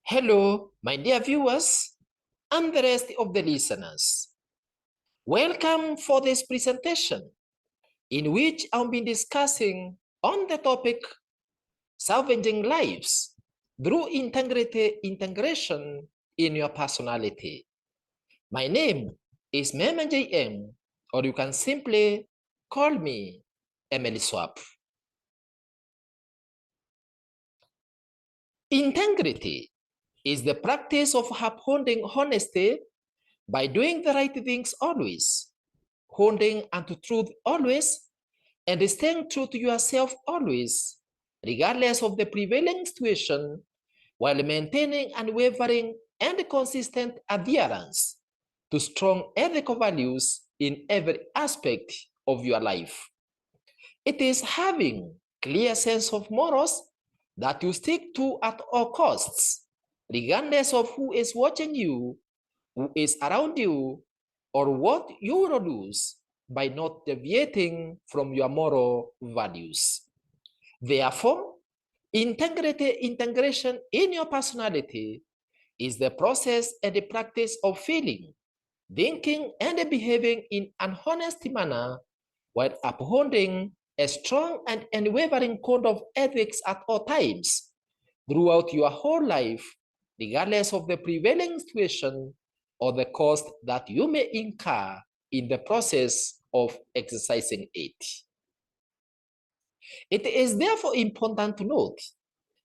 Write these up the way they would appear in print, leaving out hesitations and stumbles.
Hello, my dear viewers and the rest of the listeners. Welcome for this presentation in which I'll be discussing on the topic salvaging lives through integration in your personality. My name is Mema JM, or you can simply call me Emily Swap. Integrity is the practice of upholding honesty by doing the right things always, holding unto truth always, and staying true to yourself always, regardless of the prevailing situation, while maintaining unwavering and consistent adherence to strong ethical values in every aspect of your life. It is having clear sense of morals that you stick to at all costs, regardless of who is watching you, who is around you, or what you will lose by not deviating from your moral values. Therefore, integration in your personality is the process and the practice of feeling, thinking, and behaving in an honest manner while upholding a strong and unwavering code of ethics at all times throughout your whole life, regardless of the prevailing situation or the cost that you may incur in the process of exercising it. It is therefore important to note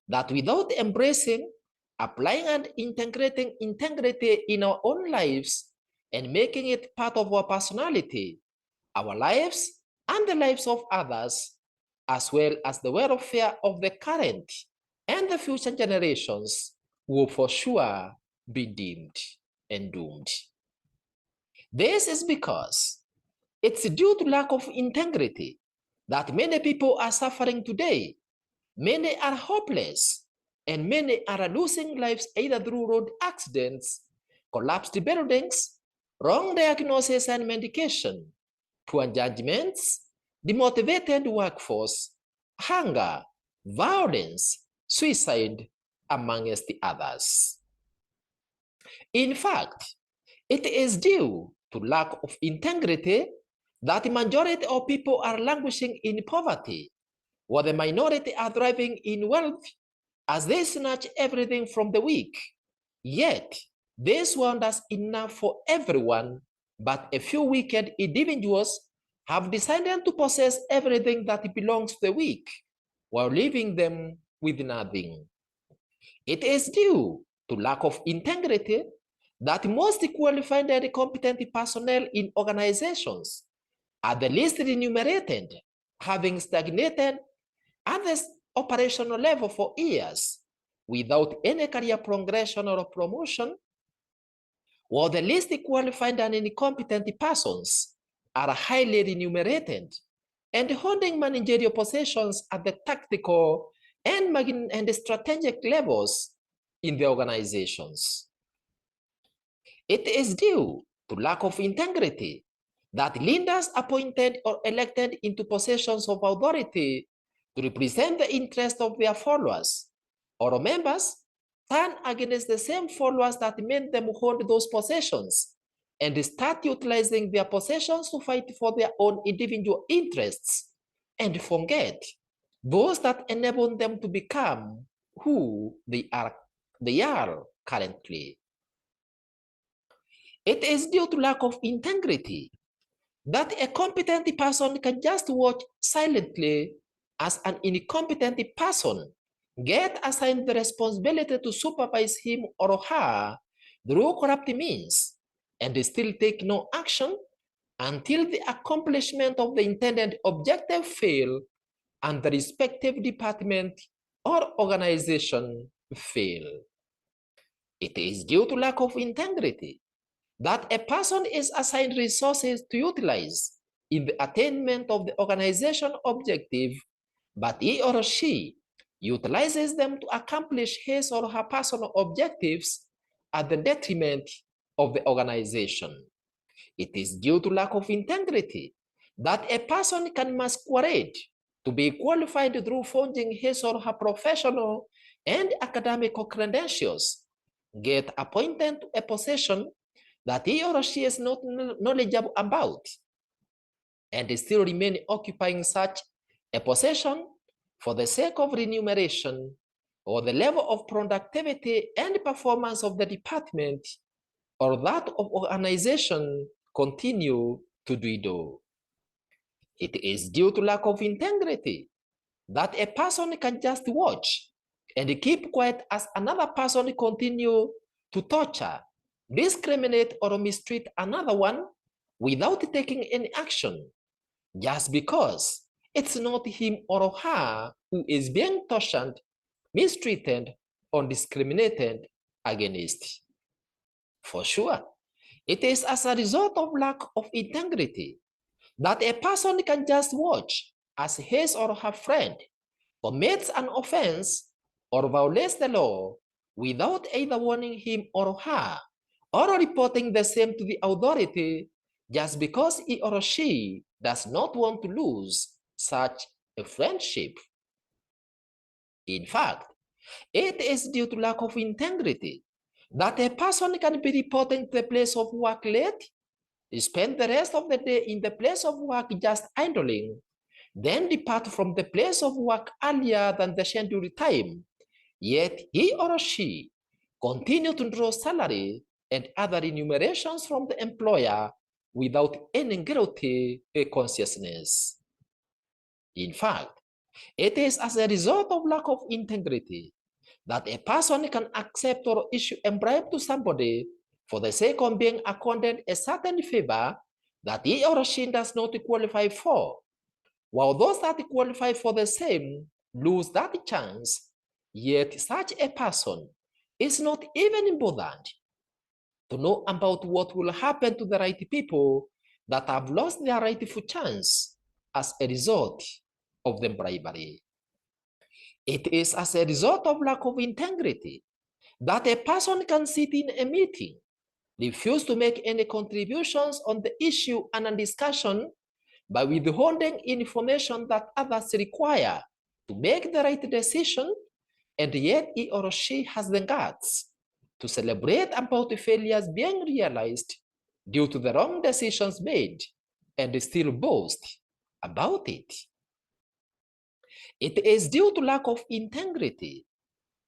that without embracing, applying, and integrating integrity in our own lives and making it part of our personality, our lives and the lives of others, as well as the welfare of the current and the future generations, will for sure be deemed and doomed. This is because it's due to lack of integrity that many people are suffering today. Many are hopeless, and many are losing lives either through road accidents, collapsed buildings, wrong diagnosis and medication, poor judgments, demotivated workforce, hunger, violence, suicide, amongst the others. In fact, it is due to lack of integrity that the majority of people are languishing in poverty, while the minority are thriving in wealth as they snatch everything from the weak. Yet, this world has enough for everyone, but a few wicked individuals have decided to possess everything that belongs to the weak, while leaving them with nothing. It is due to lack of integrity that most qualified and competent personnel in organizations are the least remunerated, having stagnated at the operational level for years without any career progression or promotion, while the least qualified and incompetent persons are highly remunerated and holding managerial positions at the tactical and strategic levels in the organizations. It is due to lack of integrity that leaders appointed or elected into positions of authority to represent the interests of their followers or members turn against the same followers that made them hold those positions and start utilizing their possessions to fight for their own individual interests and forget those that enable them to become who they are currently. It is due to lack of integrity that a competent person can just watch silently as an incompetent person get assigned the responsibility to supervise him or her through corrupt means and still take no action until the accomplishment of the intended objective fail and the respective department or organization fail. It is due to lack of integrity that a person is assigned resources to utilize in the attainment of the organization objective, but he or she utilizes them to accomplish his or her personal objectives at the detriment of the organization. It is due to lack of integrity that a person can masquerade to be qualified through forging his or her professional and academic credentials get appointed to a position that he or she is not knowledgeable about, and still remain occupying such a position for the sake of remuneration or the level of productivity and performance of the department or that of organization continue to dwindle. It is due to lack of integrity that a person can just watch and keep quiet as another person continue to torture, discriminate, or mistreat another one without taking any action, just because it's not him or her who is being tortured, mistreated, or discriminated against. For sure, it is as a result of lack of integrity that a person can just watch as his or her friend commits an offense or violates the law without either warning him or her or reporting the same to the authority, just because he or she does not want to lose such a friendship. In fact, it is due to lack of integrity that a person can be reporting to the place of work late, spend the rest of the day in the place of work just idling, then depart from the place of work earlier than the scheduled time, yet he or she continue to draw salary and other remunerations from the employer without any guilty consciousness. In fact, it is as a result of lack of integrity that a person can accept or issue a bribe to somebody for the sake of being accorded a certain favor that he or she does not qualify for, while those that qualify for the same lose that chance, yet such a person is not even bothered to know about what will happen to the right people that have lost their rightful chance as a result of the bribery. It is as a result of lack of integrity that a person can sit in a meeting, refuse to make any contributions on the issue and a discussion by withholding information that others require to make the right decision, and yet he or she has the guts to celebrate about the failures being realized due to the wrong decisions made and still boast about it. It is due to lack of integrity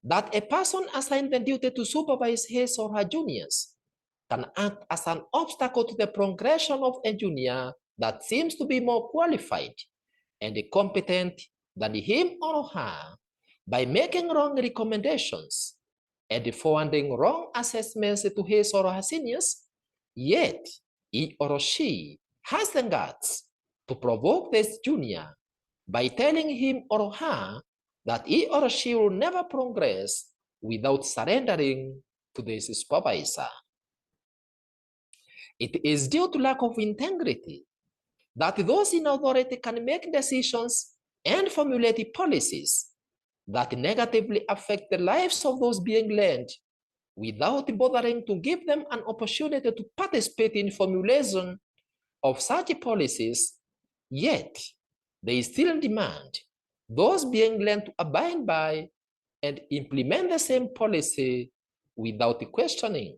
that a person assigned the duty to supervise his or her juniors can act as an obstacle to the progression of a junior that seems to be more qualified and competent than him or her by making wrong recommendations and forwarding wrong assessments to his or her seniors, yet he or she has the guts to provoke this junior by telling him or her that he or she will never progress without surrendering to the supervisor. It is due to lack of integrity that those in authority can make decisions and formulate policies that negatively affect the lives of those being led without bothering to give them an opportunity to participate in formulation of such policies, yet they still demand those being led to abide by and implement the same policy without questioning.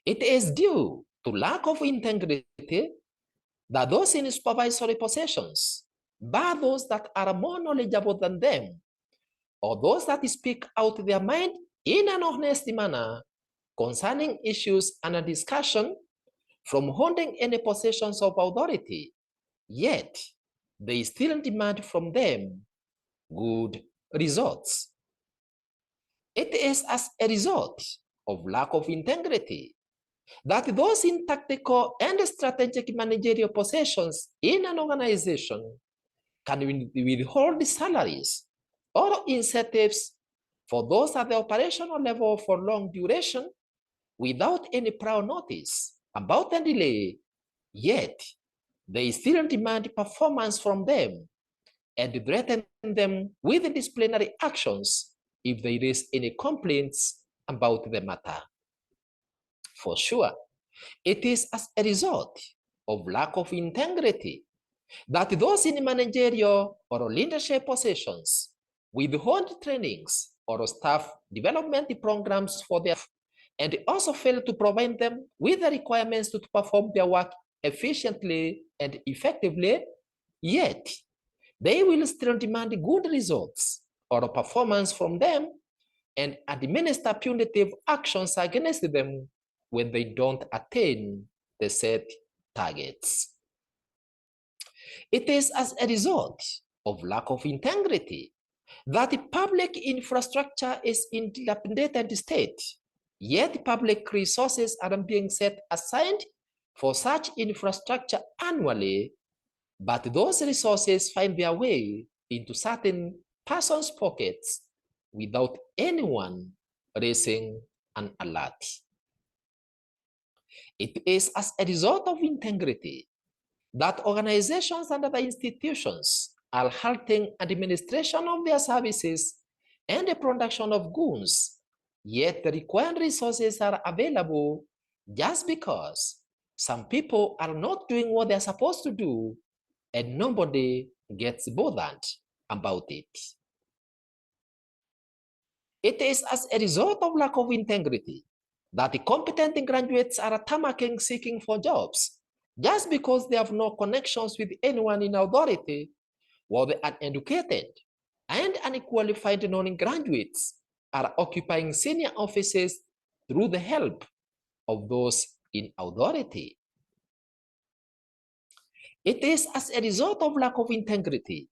It is due to lack of integrity that those in supervisory positions bar those that are more knowledgeable than them, or those that speak out their mind in an honest manner concerning issues and a discussion from holding any positions of authority, yet they still demand from them good results. It is as a result of lack of integrity that those in tactical and strategic managerial positions in an organization can withhold salaries or incentives for those at the operational level for long duration without any prior notice about the delay, yet they still demand performance from them and threaten them with disciplinary actions if they raise any complaints about the matter. For sure, it is as a result of lack of integrity that those in managerial or leadership positions withhold trainings or staff development programs for their and also fail to provide them with the requirements to perform their work efficiently and effectively, yet they will still demand good results or performance from them and administer punitive actions against them when they don't attain the set targets. It is as a result of lack of integrity that the public infrastructure is in dilapidated state, yet public resources are being set aside for such infrastructure annually, but those resources find their way into certain persons' pockets without anyone raising an alert. It is as a result of integrity that organizations and other institutions are halting administration of their services and the production of goods, yet the required resources are available just because some people are not doing what they're supposed to do and nobody gets bothered about it. It is as a result of lack of integrity that the competent graduates are tamarking seeking for jobs just because they have no connections with anyone in authority, while the uneducated and unqualified non-graduates are occupying senior offices through the help of those in authority. It is as a result of lack of integrity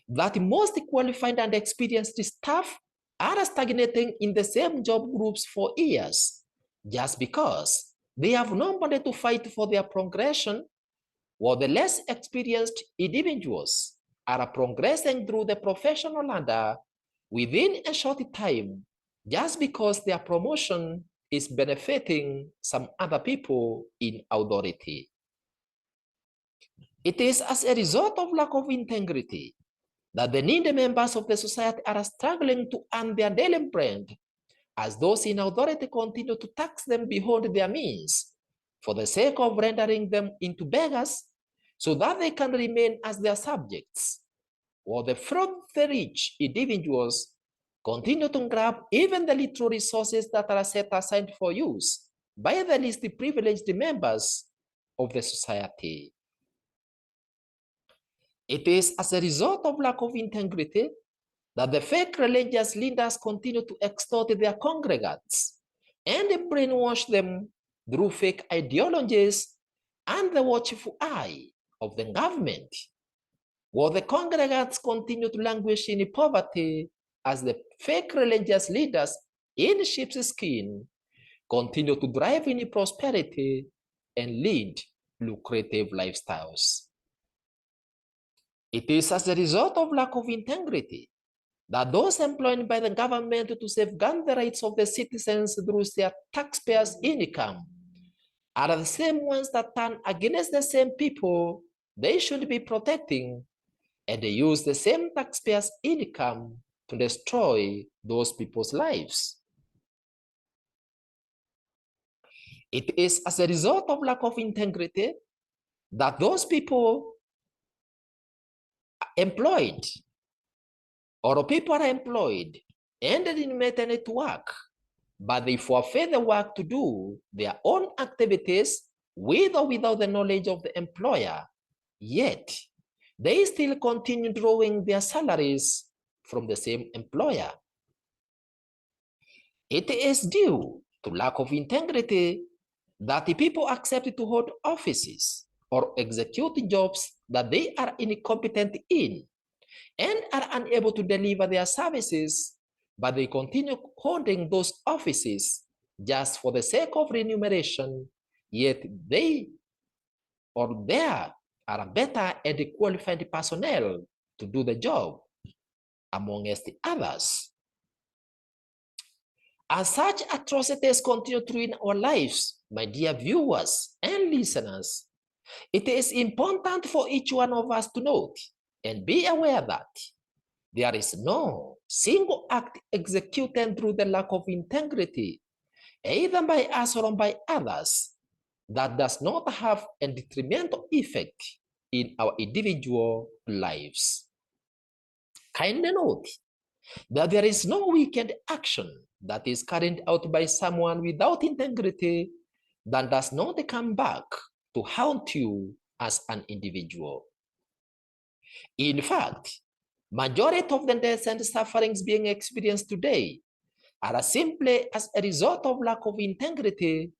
that most qualified and experienced staff are stagnating in the same job groups for years just because they have nobody to fight for their progression, while the less experienced individuals are progressing through the professional ladder within a short time just because their promotion is benefiting some other people in authority. It is as a result of lack of integrity that the needy members of the society are struggling to earn their daily bread as those in authority continue to tax them beyond their means for the sake of rendering them into beggars so that they can remain as their subjects, while the filthy rich individuals continue to grab even the little resources that are set aside for use by the least privileged members of the society. It is as a result of lack of integrity that the fake religious leaders continue to extort their congregants and brainwash them through fake ideologies and the watchful eye of the government, while the congregants continue to languish in poverty as the fake religious leaders in sheepskin continue to drive in prosperity and lead lucrative lifestyles. It is as a result of lack of integrity that those employed by the government to safeguard the rights of the citizens through their taxpayers' income are the same ones that turn against the same people they should be protecting, and they use the same taxpayers' income to destroy those people's lives. It is as a result of lack of integrity that those people employed or people are employed and they didn't make any work, but they forfeit the work to do their own activities with or without the knowledge of the employer, yet they still continue drawing their salaries from the same employer. It is due to lack of integrity that the people accept to hold offices or execute jobs that they are incompetent in and are unable to deliver their services, but they continue holding those offices just for the sake of remuneration, yet they or there are better and qualified personnel to do the job, amongst the others. As such atrocities continue to ruin our lives, my dear viewers and listeners, it is important for each one of us to note and be aware that there is no single act executed through the lack of integrity, either by us or by others, that does not have a detrimental effect in our individual lives. Kindly note that there is no wicked action that is carried out by someone without integrity that does not come back to haunt you as an individual. In fact, majority of the deaths and sufferings being experienced today are simply as a result of lack of integrity,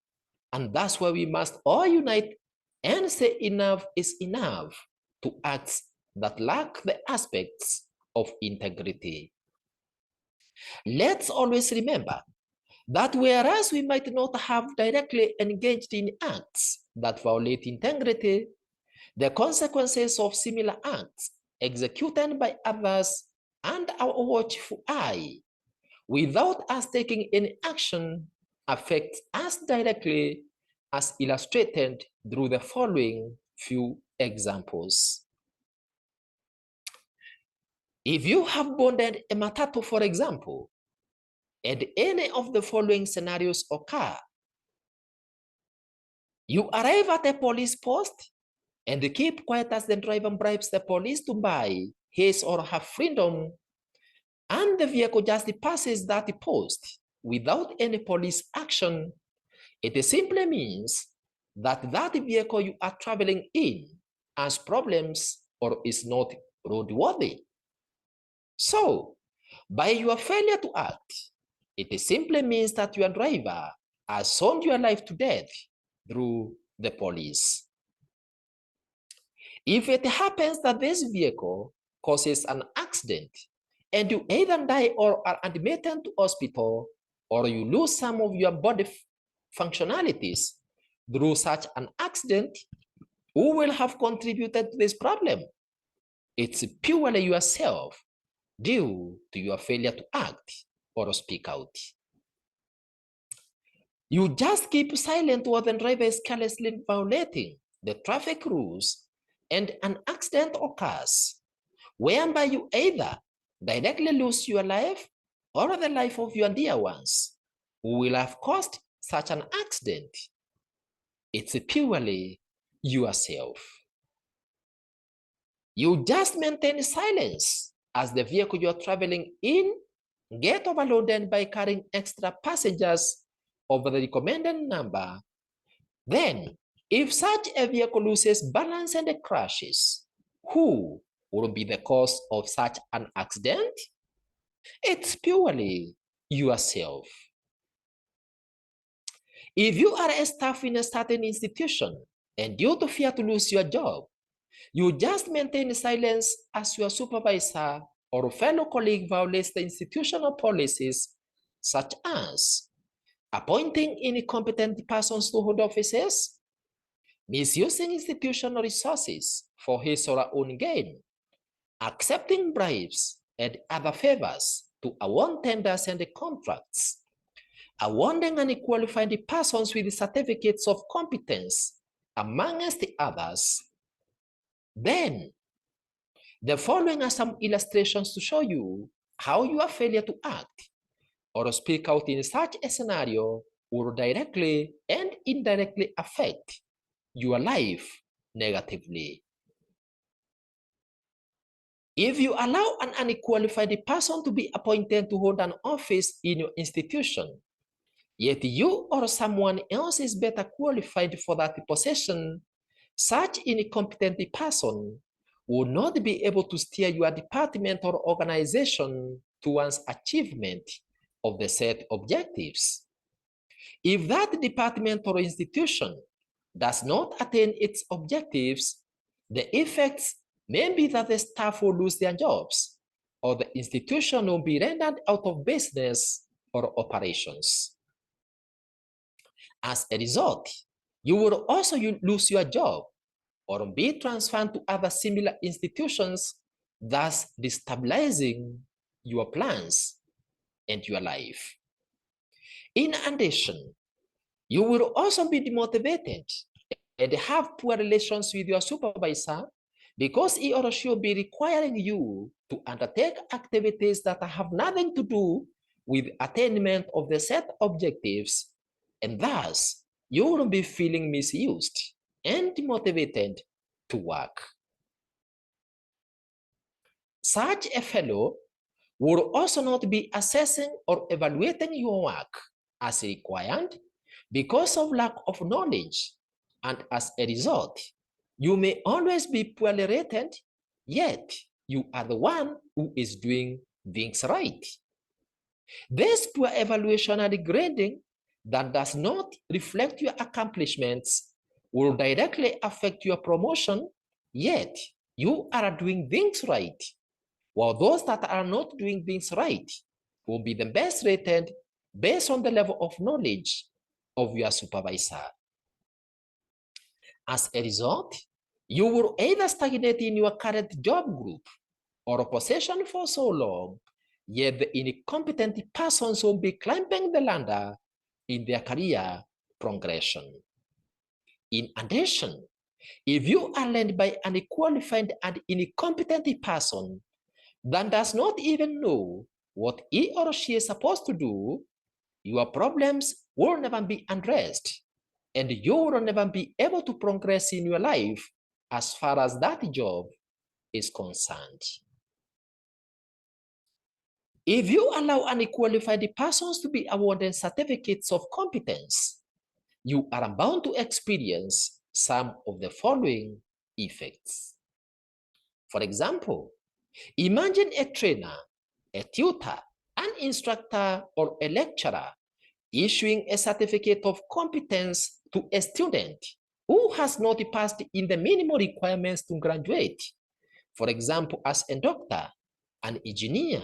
and that's why we must all unite and say enough is enough to acts that lack the aspects of integrity. Let's always remember that whereas we might not have directly engaged in acts that violate integrity, the consequences of similar acts executed by others and our watchful eye, without us taking any action, affect us directly, as illustrated through the following few examples. If you have boarded a matatu, for example, and any of the following scenarios occur, you arrive at a police post and keep quiet as the driver bribes the police to buy his or her freedom, and the vehicle just passes that post without any police action, it simply means that that vehicle you are traveling in has problems or is not roadworthy. So, by your failure to act, it simply means that your driver has sold your life to death through the police. If it happens that this vehicle causes an accident and you either die or are admitted to hospital, or you lose some of your body functionalities through such an accident, who will have contributed to this problem? It's purely yourself, due to your failure to act or speak out. You just keep silent while the driver is carelessly violating the traffic rules, and an accident occurs, whereby you either directly lose your life or the life of your dear ones who will have caused such an accident. It's purely yourself. You just maintain silence as the vehicle you're traveling in get overloaded by carrying extra passengers over the recommended number. Then, if such a vehicle loses balance and crashes, who will be the cause of such an accident? It's purely yourself. If you are a staff in a certain institution and due to fear to lose your job, you just maintain silence as your supervisor or fellow colleague violates the institutional policies, such as appointing incompetent persons to hold offices, misusing institutional resources for his or her own gain, accepting bribes and other favors to award tenders and contracts, awarding unqualified persons with certificates of competence, amongst the others. Then, the following are some illustrations to show you how your failure to act or speak out in such a scenario will directly and indirectly affect your life negatively. If you allow an unqualified person to be appointed to hold an office in your institution, yet you or someone else is better qualified for that position, such incompetent person will not be able to steer your department or organization towards achievement of the set objectives. If that department or institution does not attain its objectives, the effects may be that the staff will lose their jobs, or the institution will be rendered out of business or operations. As a result, you will also lose your job or be transferred to other similar institutions, thus destabilizing your plans and your life. In addition, you will also be demotivated and have poor relations with your supervisor because he or she will be requiring you to undertake activities that have nothing to do with attainment of the set objectives, and thus you will be feeling misused and demotivated to work. Such a fellow will also not be assessing or evaluating your work as required because of lack of knowledge, and as a result, you may always be poorly rated, yet you are the one who is doing things right. This poor evaluation and grading that does not reflect your accomplishments will directly affect your promotion, yet you are doing things right, while those that are not doing things right will be the best rated based on the level of knowledge of your supervisor. As a result, you will either stagnate in your current job group or position for so long, yet the incompetent persons will be climbing the ladder in their career progression. In addition, if you are led by an unqualified and incompetent person that does not even know what he or she is supposed to do, your problems will never be addressed, and you will never be able to progress in your life as far as that job is concerned. If you allow unqualified persons to be awarded certificates of competence, you are bound to experience some of the following effects. For example, imagine a trainer, a tutor, an instructor, or a lecturer issuing a certificate of competence to a student who has not passed in the minimal requirements to graduate. For example, as a doctor, an engineer,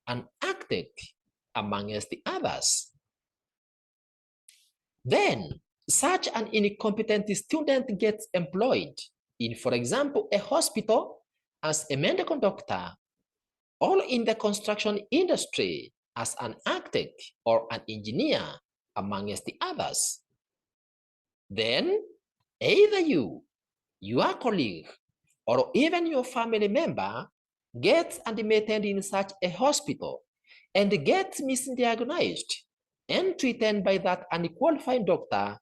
an architect, amongst the others. Then, such an incompetent student gets employed in, for example, a hospital as a medical doctor, or in the construction industry as an architect or an engineer, amongst the others. Then, either you, your colleague, or even your family member gets admitted in such a hospital and gets misdiagnosed and treated by that unqualified doctor,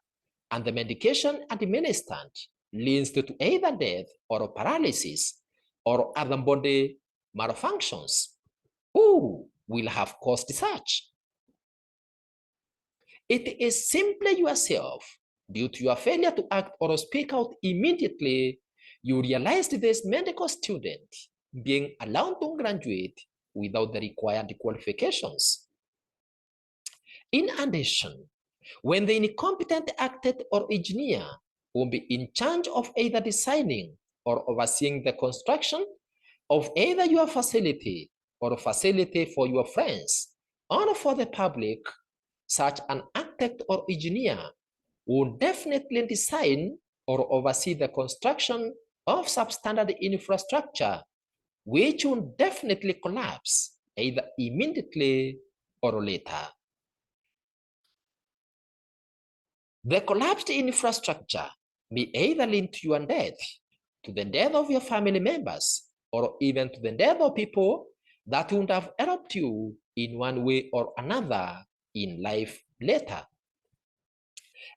and the medication administered leads to either death or paralysis or other body malfunctions. Who will have caused such? It is simply yourself. Due to your failure to act or speak out immediately, you realized this medical student being allowed to graduate without the required qualifications. In addition, when the incompetent architect or engineer will be in charge of either designing or overseeing the construction of either your facility or a facility for your friends or for the public, such an architect or engineer will definitely design or oversee the construction of substandard infrastructure, which will definitely collapse either immediately or later. The collapsed infrastructure may either lead to your death, to the death of your family members, or even to the death of people that would have helped you in one way or another in life later.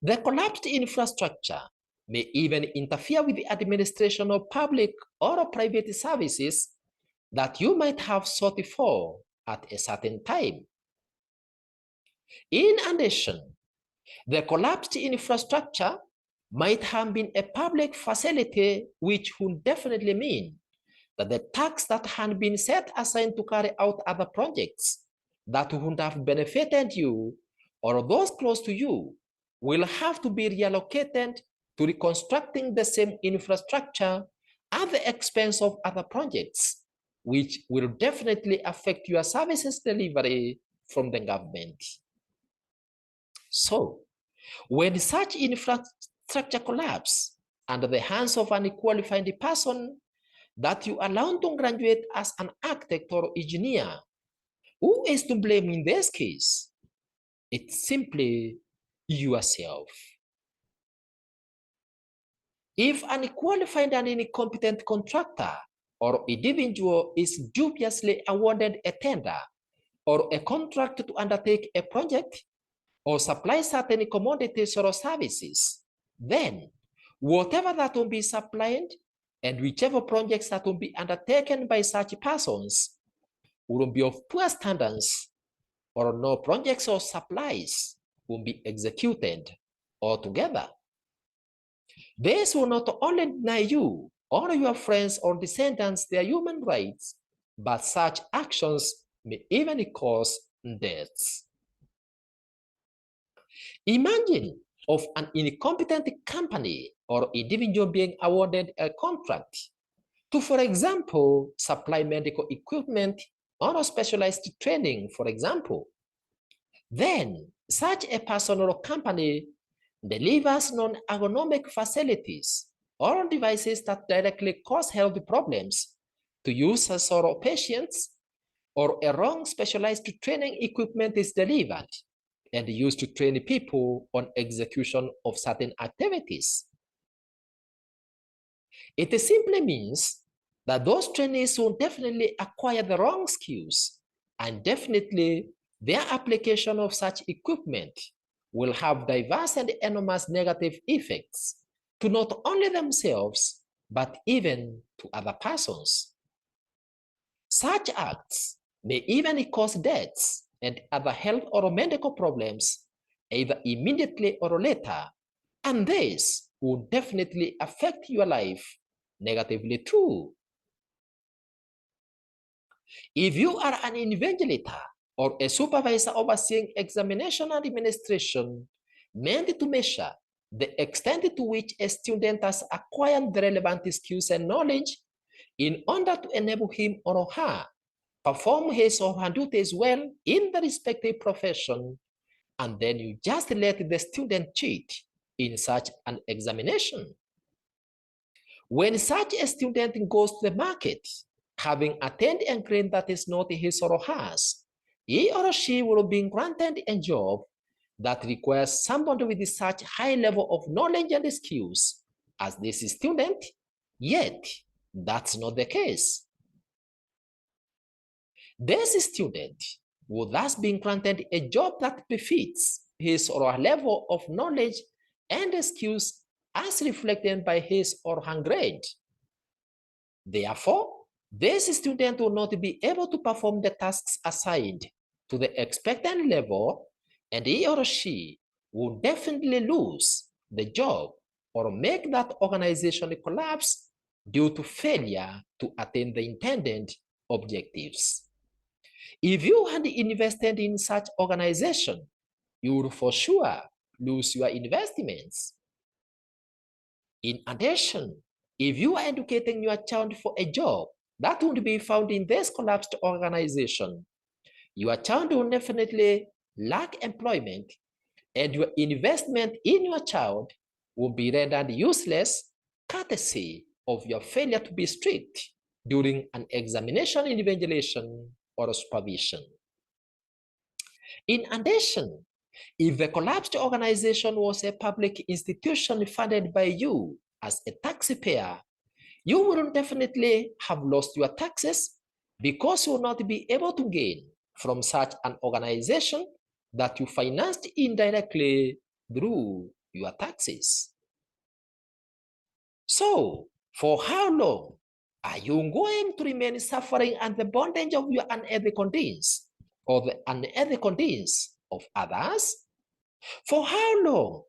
The collapsed infrastructure may even interfere with the administration of public or private services that you might have sought for at a certain time. In addition, the collapsed infrastructure might have been a public facility, which would definitely mean that the tax that had been set aside to carry out other projects that would have benefited you or those close to you will have to be reallocated to reconstructing the same infrastructure at the expense of other projects, which will definitely affect your services delivery from the government. So, when such infrastructure collapse under the hands of an unqualified person that you allow to graduate as an architect or engineer, who is to blame in this case? It's simply yourself. If an unqualified and incompetent contractor or individual is dubiously awarded a tender or a contract to undertake a project or supply certain commodities or services, then whatever that will be supplied and whichever projects that will be undertaken by such persons will be of poor standards, or no projects or supplies will be executed altogether. This will not only deny you or your friends or descendants their human rights, but such actions may even cause deaths. Imagine of an incompetent company or individual being awarded a contract to, for example, supply medical equipment or specialized training, for example. Then, such a person or company delivers non-ergonomic facilities or devices that directly cause health problems to users or patients, or a wrong specialized training equipment is delivered and used to train people on execution of certain activities. It simply means that those trainees will definitely acquire the wrong skills, and definitely their application of such equipment will have diverse and enormous negative effects to not only themselves, but even to other persons. Such acts may even cause deaths and other health or medical problems, either immediately or later, and this will definitely affect your life negatively too. If you are an invigilator or a supervisor overseeing examination and administration meant to measure the extent to which a student has acquired the relevant skills and knowledge in order to enable him or her perform his or her duties well in the respective profession, and then you just let the student cheat in such an examination. When such a student goes to the market, having attained a grade that is not his or hers, he or she will be granted a job that requires somebody with such high level of knowledge and skills as this student, yet that's not the case. This student will thus be granted a job that befits his or her level of knowledge and skills as reflected by his or her grade. Therefore, this student will not be able to perform the tasks assigned to the expected level, and he or she will definitely lose the job or make that organization collapse due to failure to attain the intended objectives. If you had invested in such organization, you would for sure lose your investments. In addition, if you are educating your child for a job that would be found in this collapsed organization, your child will definitely lack employment, and your investment in your child will be rendered useless courtesy of your failure to be strict during an examination, invigilation, or supervision. In addition, if the collapsed organization was a public institution funded by you as a taxpayer, you will definitely have lost your taxes because you will not be able to gain from such an organization that you financed indirectly through your taxes. So, for how long are you going to remain suffering under the bondage of your unethical deeds or the unethical deeds of others? For how long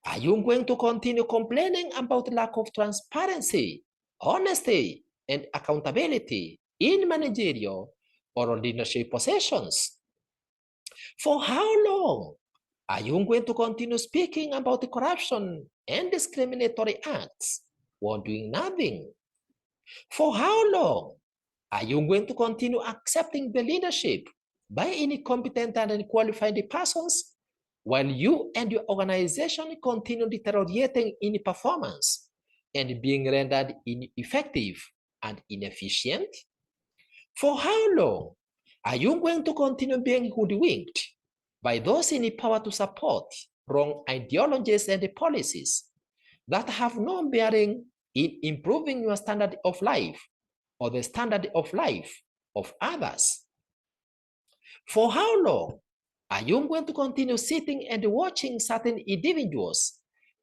are you going to continue complaining about lack of transparency, honesty, and accountability in managerial or leadership positions? For how long are you going to continue speaking about the corruption and discriminatory acts while doing nothing? For how long are you going to continue accepting the leadership by incompetent and unqualified persons while you and your organization continue deteriorating in performance and being rendered ineffective and inefficient? For how long are you going to continue being hoodwinked by those in power to support wrong ideologies and policies that have no bearing in improving your standard of life or the standard of life of others? For how long are you going to continue sitting and watching certain individuals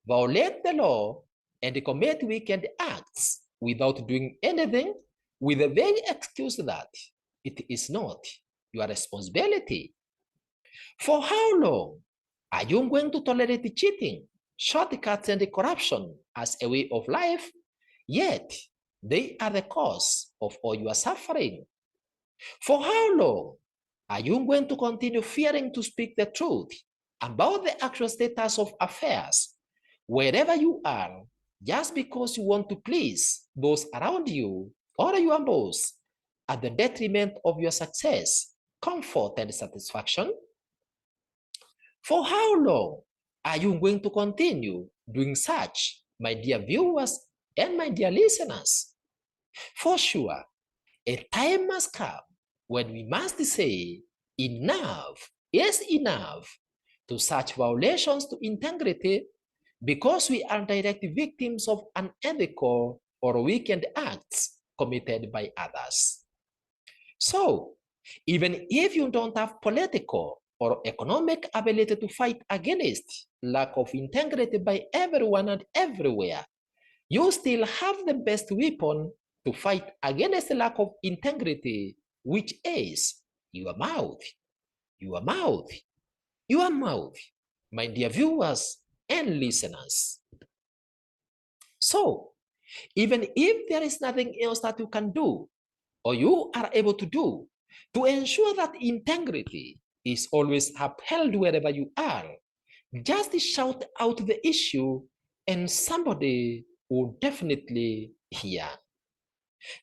violate the law and commit wicked acts without doing anything with the vague excuse that it is not your responsibility. For how long are you going to tolerate cheating, shortcuts, and corruption as a way of life? Yet, they are the cause of all your suffering. For how long are you going to continue fearing to speak the truth about the actual status of affairs wherever you are, just because you want to please those around you or your boss at the detriment of your success, comfort, and satisfaction? For how long are you going to continue doing such, my dear viewers and my dear listeners? For sure, a time must come when we must say enough is enough to such violations to integrity, because we are direct victims of unethical or wicked acts committed by others. So, even if you don't have political or economic ability to fight against lack of integrity by everyone and everywhere, you still have the best weapon to fight against the lack of integrity, which is your mouth. Your mouth. Your mouth, my dear viewers and listeners. So, even if there is nothing else that you can do or you are able to do to ensure that integrity is always upheld wherever you are, just shout out the issue and somebody will definitely hear.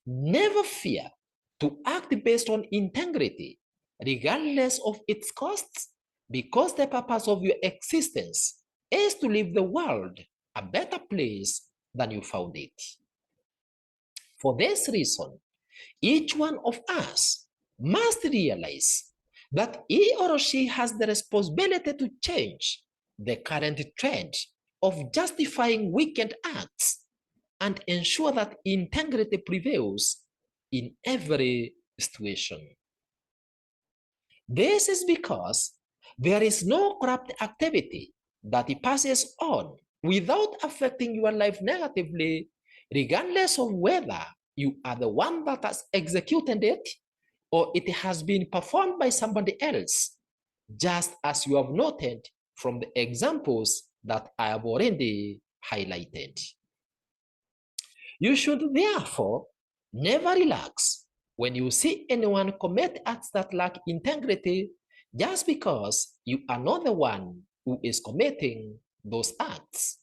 Never fear to act based on integrity, regardless of its costs, because the purpose of your existence is to leave the world a better place than you found it. For this reason, each one of us must realize that he or she has the responsibility to change the current trend of justifying wicked acts and ensure that integrity prevails in every situation. This is because there is no corrupt activity that passes on without affecting your life negatively, regardless of whether you are the one that has executed it or it has been performed by somebody else, just as you have noted from the examples that I have already highlighted. You should therefore never relax when you see anyone commit acts that lack integrity, just because you are not the one who is committing those acts.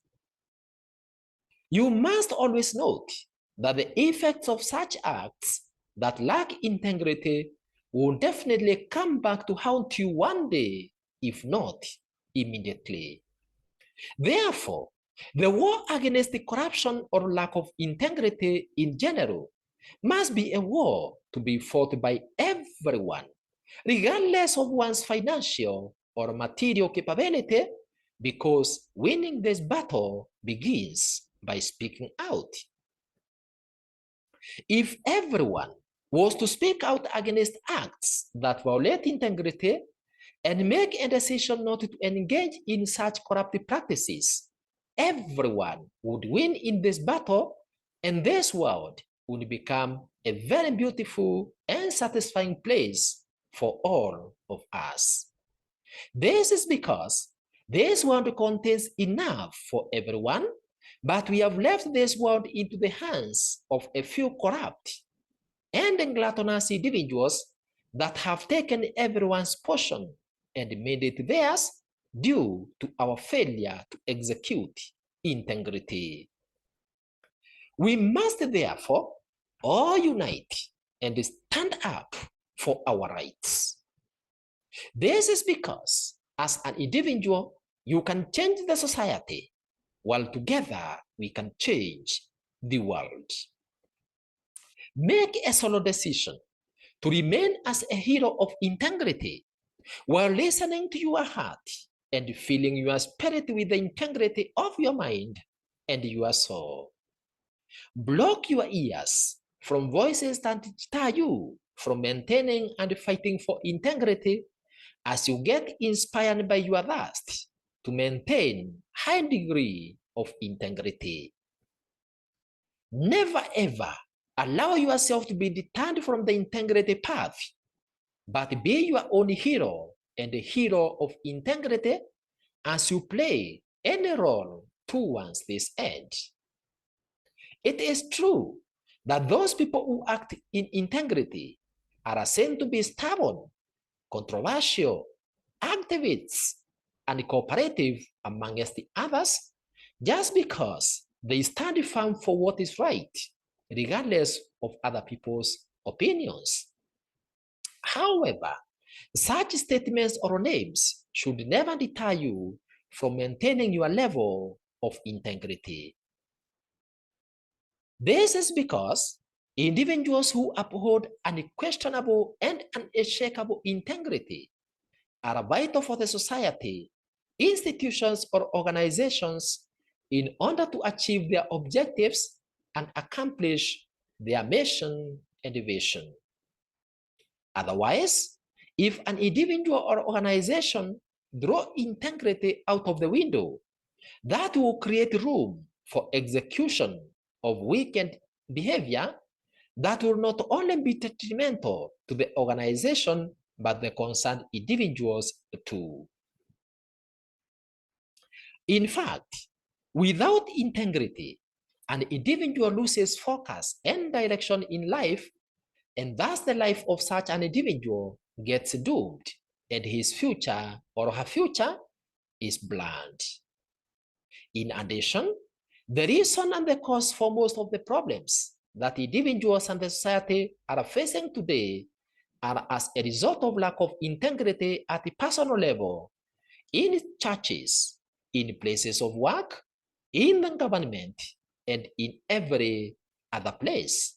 You must always note that the effects of such acts that lack integrity will definitely come back to haunt you one day, if not immediately. Therefore, the war against the corruption or lack of integrity in general must be a war to be fought by everyone, regardless of one's financial or material capability, because winning this battle begins by speaking out. If everyone was to speak out against acts that violate integrity and make a decision not to engage in such corruptive practices, everyone would win in this battle, and this world would become a very beautiful and satisfying place for all of us. This is because this world contains enough for everyone, but we have left this world into the hands of a few corrupt and gluttonous individuals that have taken everyone's portion and made it theirs due to our failure to execute integrity. We must therefore all unite and stand up for our rights. This is because as an individual, you can change the society, while together we can change the world. Make a solo decision to remain as a hero of integrity while listening to your heart and filling your spirit with the integrity of your mind and your soul. Block your ears from voices that deter you from maintaining and fighting for integrity, as you get inspired by your thirst to maintain a high degree of integrity. Never ever Allow yourself to be detached from the integrity path, but be your own hero and the hero of integrity as you play any role towards this end. It is true that those people who act in integrity are seen to be stubborn, controversial, activists, and cooperative amongst the others, just because they stand firm for what is right, regardless of other people's opinions. However, such statements or names should never deter you from maintaining your level of integrity. This is because individuals who uphold unquestionable and unshakable integrity are vital for the society, institutions, or organizations in order to achieve their objectives and accomplish their mission and vision. Otherwise, if an individual or organization draw integrity out of the window, that will create room for execution of weakened behavior that will not only be detrimental to the organization, but the concerned individuals too. In fact, without integrity, an individual loses focus and direction in life, and thus the life of such an individual gets doomed, and his future or her future is bland. In addition, the reason and the cause for most of the problems that individuals and the society are facing today are as a result of lack of integrity at the personal level, in churches, in places of work, in the government, and in every other place.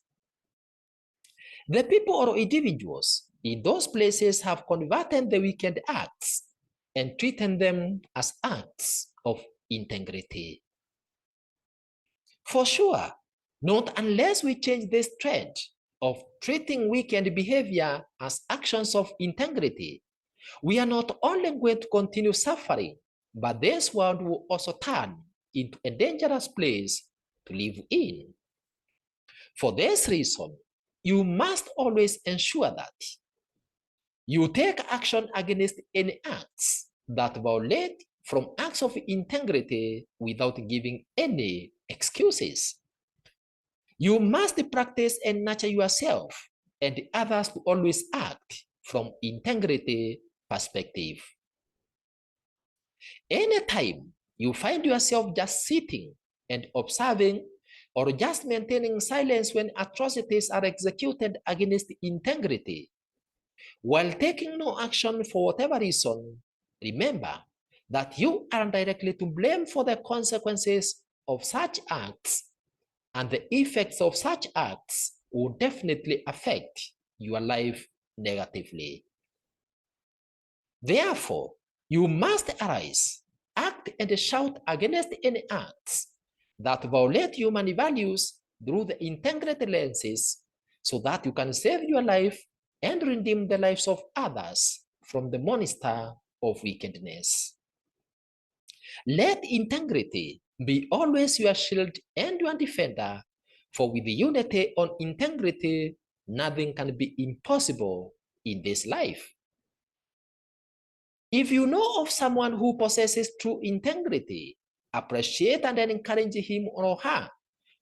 The people or individuals in those places have converted the wicked acts and treated them as acts of integrity. For sure, not unless we change this trend of treating wicked behavior as actions of integrity, we are not only going to continue suffering, but this world will also turn into a dangerous place to live in. For this reason, you must always ensure that you take action against any acts that violate from acts of integrity without giving any excuses. You must practice and nurture yourself and others to always act from integrity perspective. Anytime you find yourself just sitting and observing or just maintaining silence when atrocities are executed against integrity, while taking no action for whatever reason, remember that you are directly to blame for the consequences of such acts, and the effects of such acts will definitely affect your life negatively. Therefore, you must arise, act, and shout against any acts that violate human values through the integrity lenses so that you can save your life and redeem the lives of others from the monster of wickedness. Let integrity be always your shield and your defender, for with unity on integrity, nothing can be impossible in this life. If you know of someone who possesses true integrity, appreciate and encourage him or her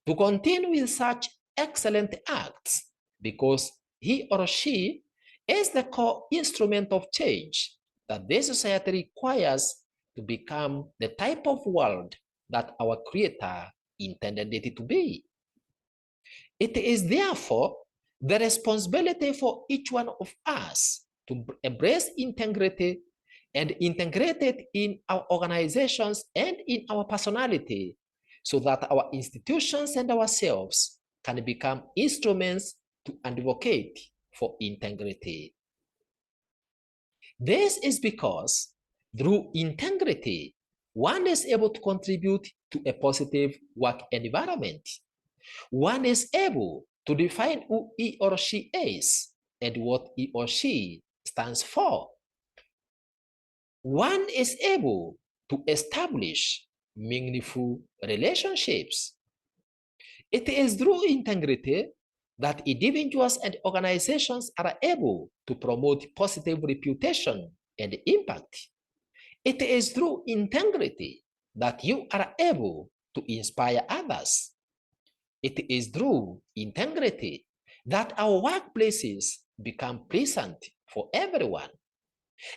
to continue with such excellent acts, because he or she is the core instrument of change that this society requires to become the type of world that our Creator intended it to be. It is therefore the responsibility for each one of us to embrace integrity and integrate it in our organizations and in our personality, so that our institutions and ourselves can become instruments to advocate for integrity. This is because through integrity, one is able to contribute to a positive work environment. One is able to define who he or she is and what he or she stands for. One is able to establish meaningful relationships. It is through integrity that individuals and organizations are able to promote positive reputation and impact. It is through integrity that you are able to inspire others. It is through integrity that our workplaces become pleasant for everyone.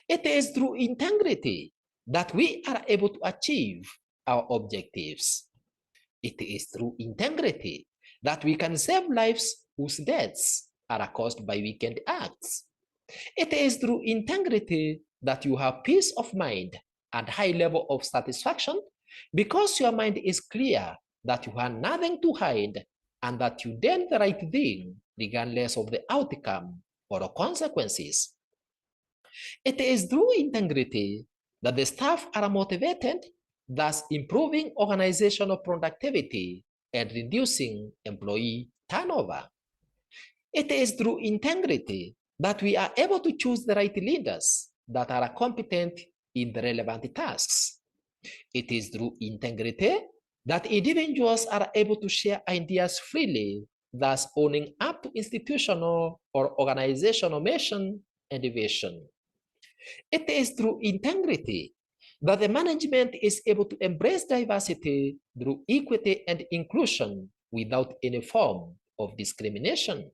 It is through integrity that we are able to achieve our objectives. It is through integrity that we can save lives whose deaths are caused by wicked acts. It is through integrity that you have peace of mind and high level of satisfaction because your mind is clear that you have nothing to hide and that you did the right thing regardless of the outcome or consequences. It is through integrity that the staff are motivated, thus improving organizational productivity and reducing employee turnover. It is through integrity that we are able to choose the right leaders that are competent in the relevant tasks. It is through integrity that individuals are able to share ideas freely, thus owning up to institutional or organizational mission and vision. It is through integrity that the management is able to embrace diversity through equity and inclusion without any form of discrimination.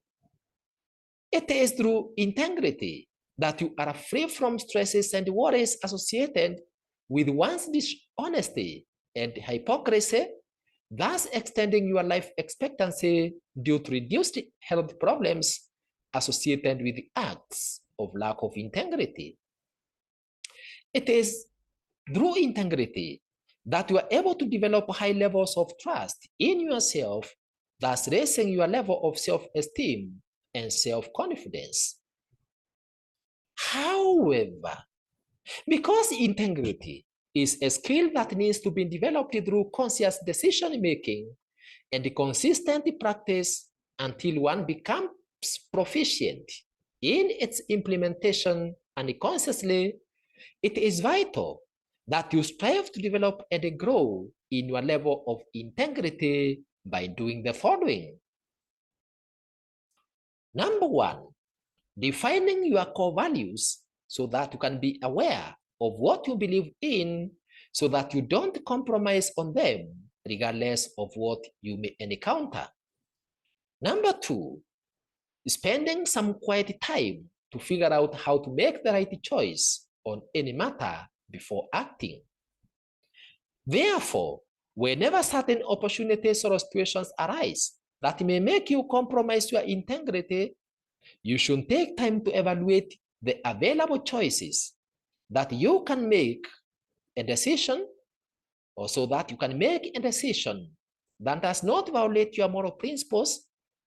It is through integrity that you are free from stresses and worries associated with one's dishonesty and hypocrisy, thus extending your life expectancy due to reduced health problems associated with acts of lack of integrity. It is through integrity that you are able to develop high levels of trust in yourself, thus raising your level of self-esteem and self-confidence. However, because integrity is a skill that needs to be developed through conscious decision-making and consistent practice until one becomes proficient in its implementation and consciously, it is vital that you strive to develop and grow in your level of integrity by doing the following. Number one, defining your core values so that you can be aware of what you believe in so that you don't compromise on them regardless of what you may encounter. Number two, spending some quiet time to figure out how to make the right choice on any matter before acting. Therefore, whenever certain opportunities or situations arise that may make you compromise your integrity, you should take time to evaluate the available choices that you can make a decision, or so that you can make a decision that does not violate your moral principles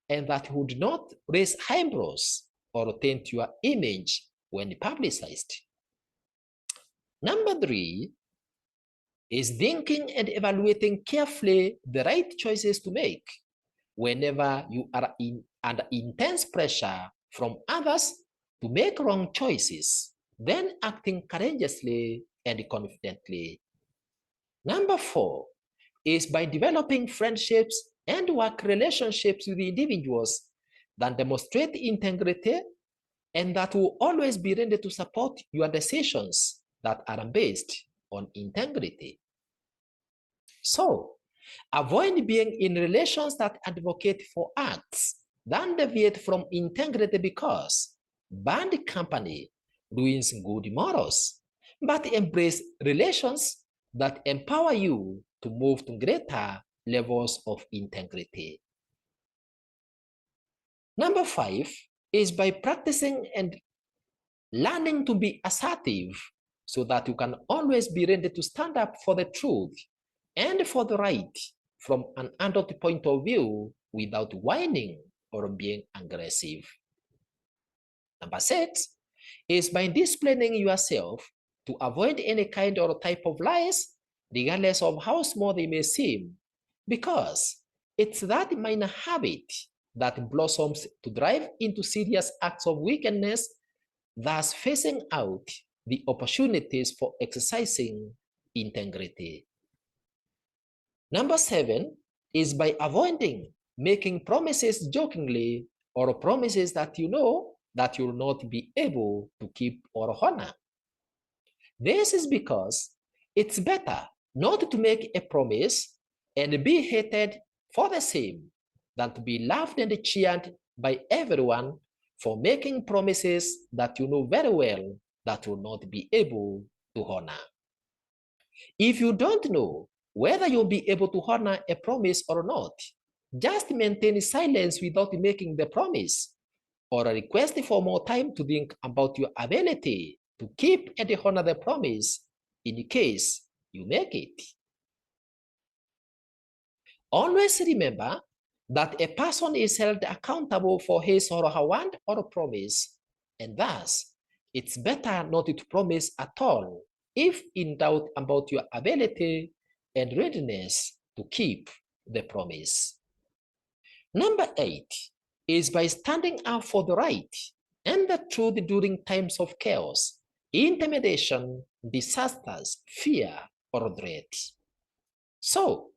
and that would not raise eyebrows or taint your image when publicized. Number three is thinking and evaluating carefully the right choices to make whenever you are under intense pressure from others to make wrong choices, then acting courageously and confidently. Number four is by developing friendships and work relationships with individuals that demonstrate integrity and that will always be ready to support your decisions that are based on integrity. So, avoid being in relations that advocate for acts that deviate from integrity because bad company ruins good morals, but embrace relations that empower you to move to greater levels of integrity. Number five is by practicing and learning to be assertive so that you can always be ready to stand up for the truth and for the right from an adult point of view without whining or being aggressive. Number six is by disciplining yourself to avoid any kind or type of lies, regardless of how small they may seem, because it's that minor habit that blossoms to drive into serious acts of wickedness, thus phasing out the opportunities for exercising integrity. Number seven is by avoiding making promises jokingly or promises that you know that you'll not be able to keep or honor. This is because it's better not to make a promise and be hated for the same than to be laughed and cheered by everyone for making promises that you know very well that will not be able to honor. If you don't know whether you'll be able to honor a promise or not, just maintain silence without making the promise, or a request for more time to think about your ability to keep and honor the promise in case you make it. Always remember that a person is held accountable for his or her word or promise, and thus it's better not to promise at all if in doubt about your ability and readiness to keep the promise. Number 8 is by standing up for the right and the truth during times of chaos, intimidation, disasters, fear, or dread. So,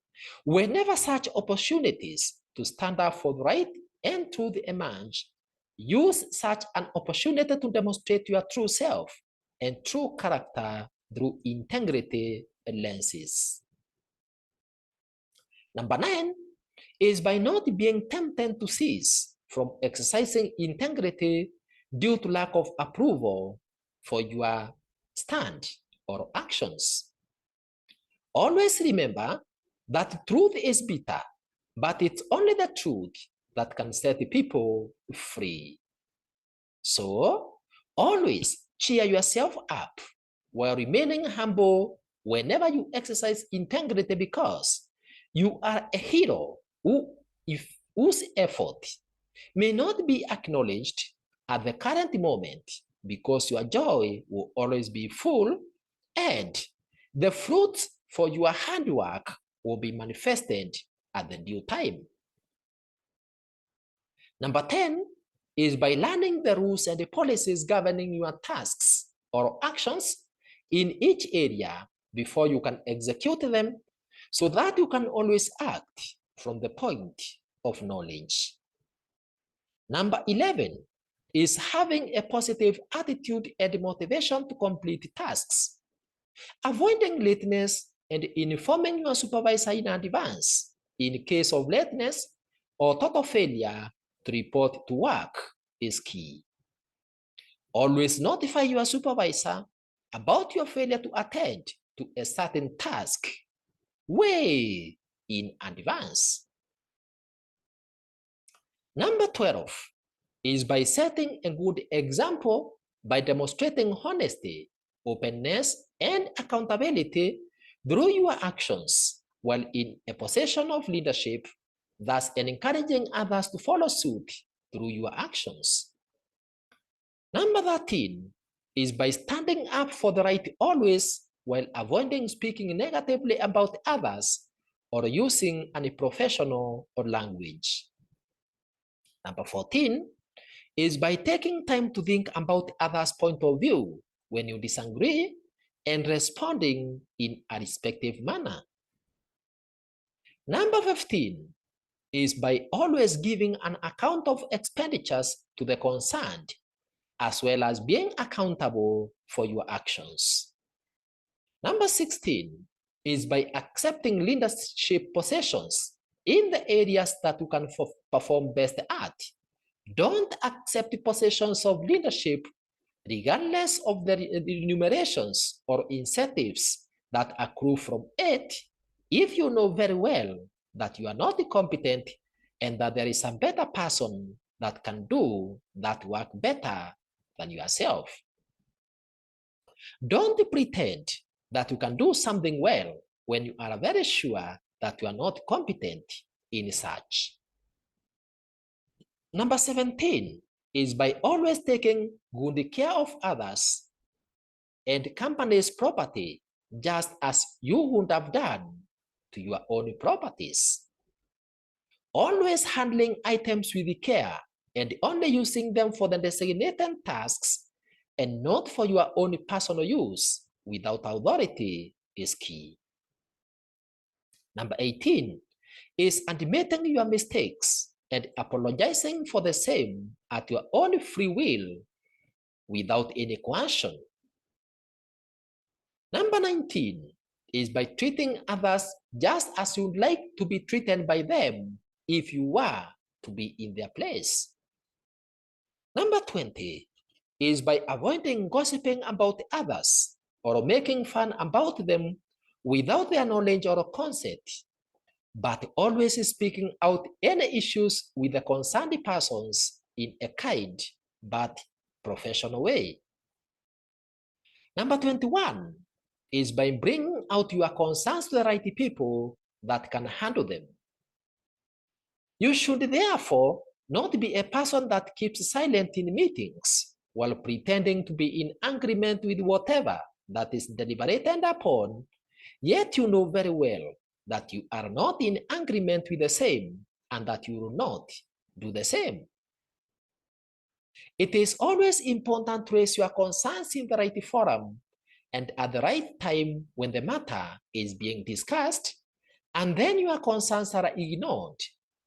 whenever such opportunities to stand up for the right and truth emerge, use such an opportunity to demonstrate your true self and true character through integrity lenses. Number 9 is by not being tempted to cease from exercising integrity due to lack of approval for your stand or actions. Always remember that truth is bitter, but it's only the truth that can set people free. So, always cheer yourself up while remaining humble whenever you exercise integrity, because you are a hero whose effort may not be acknowledged at the current moment, because your joy will always be full and the fruits for your handwork will be manifested at the due time. Number 10 is by learning the rules and the policies governing your tasks or actions in each area before you can execute them, so that you can always act from the point of knowledge. Number 11 is having a positive attitude and motivation to complete tasks, avoiding lateness and informing your supervisor in advance in case of lateness or total failure to report to work is key. Always notify your supervisor about your failure to attend to a certain task way in advance. Number 12 is by setting a good example by demonstrating honesty, openness, and accountability through your actions while in a position of leadership, thus encouraging others to follow suit through your actions. Number 13 is by standing up for the right always while avoiding speaking negatively about others or using unprofessional language. Number 14 is by taking time to think about others' point of view when you disagree and responding in a respectful manner. Number 15 is by always giving an account of expenditures to the concerned, as well as being accountable for your actions. Number 16 is by accepting leadership positions in the areas that you can perform best at. Don't accept positions of leadership regardless of the remunerations or incentives that accrue from it, if you know very well that you are not competent and that there is a better person that can do that work better than yourself. Don't pretend that you can do something well when you are very sure that you are not competent in such. Number 17 is by always taking good care of others and company's property, just as you would have done to your own properties. Always handling items with care and only using them for the designated tasks and not for your own personal use without authority is key. Number 18 is admitting your mistakes and apologizing for the same at your own free will without any coercion. Number 19 is by treating others just as you'd like to be treated by them if you were to be in their place. Number 20 is by avoiding gossiping about others or making fun about them without their knowledge or consent, but always speaking out any issues with the concerned persons in a kind but professional way. Number 21 is by bringing out your concerns to the right people that can handle them. You should therefore not be a person that keeps silent in meetings while pretending to be in agreement with whatever that is deliberated upon, yet you know very well that you are not in agreement with the same and that you will not do the same. It is always important to raise your concerns in the right forum and at the right time when the matter is being discussed, and then your concerns are ignored,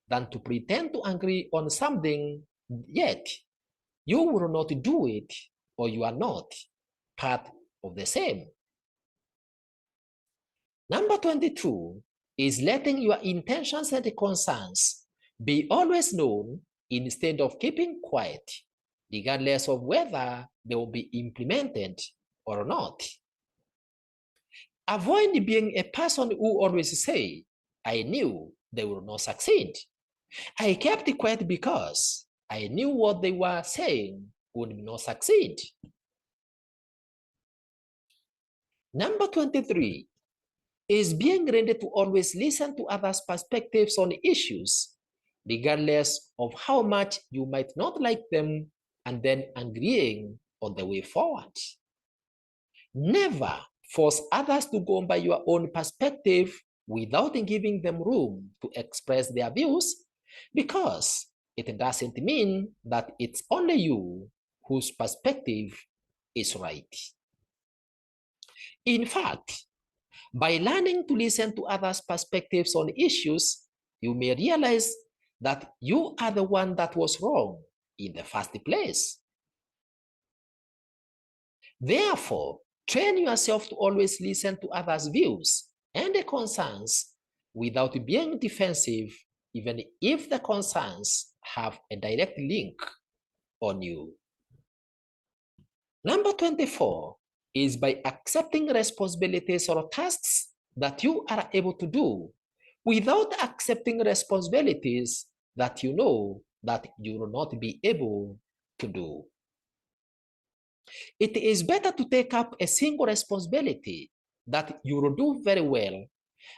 than to pretend to agree on something, yet you will not do it or you are not part of the same. Number 22 is letting your intentions and concerns be always known instead of keeping quiet, regardless of whether they will be implemented or not. Avoid being a person who always say, I knew they will not succeed. I kept quiet because I knew what they were saying would not succeed. Number 23 is being ready to always listen to others' perspectives on issues, regardless of how much you might not like them, and then agreeing on the way forward. Never force others to go by your own perspective without giving them room to express their views, because it doesn't mean that it's only you whose perspective is right. In fact, by learning to listen to others' perspectives on issues, you may realize that you are the one that was wrong in the first place. Therefore, train yourself to always listen to others' views and concerns without being defensive, even if the concerns have a direct link on you. Number 24 is by accepting responsibilities or tasks that you are able to do without accepting responsibilities that you know that you will not be able to do. It is better to take up a single responsibility that you will do very well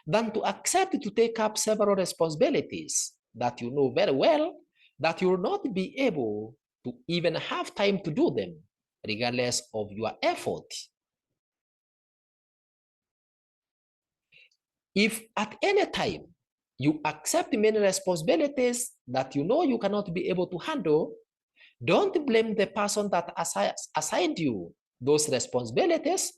than to accept to take up several responsibilities that you know very well that you will not be able to even have time to do them, regardless of your effort. If at any time you accept many responsibilities that you know you cannot be able to handle, don't blame the person that assigned you those responsibilities,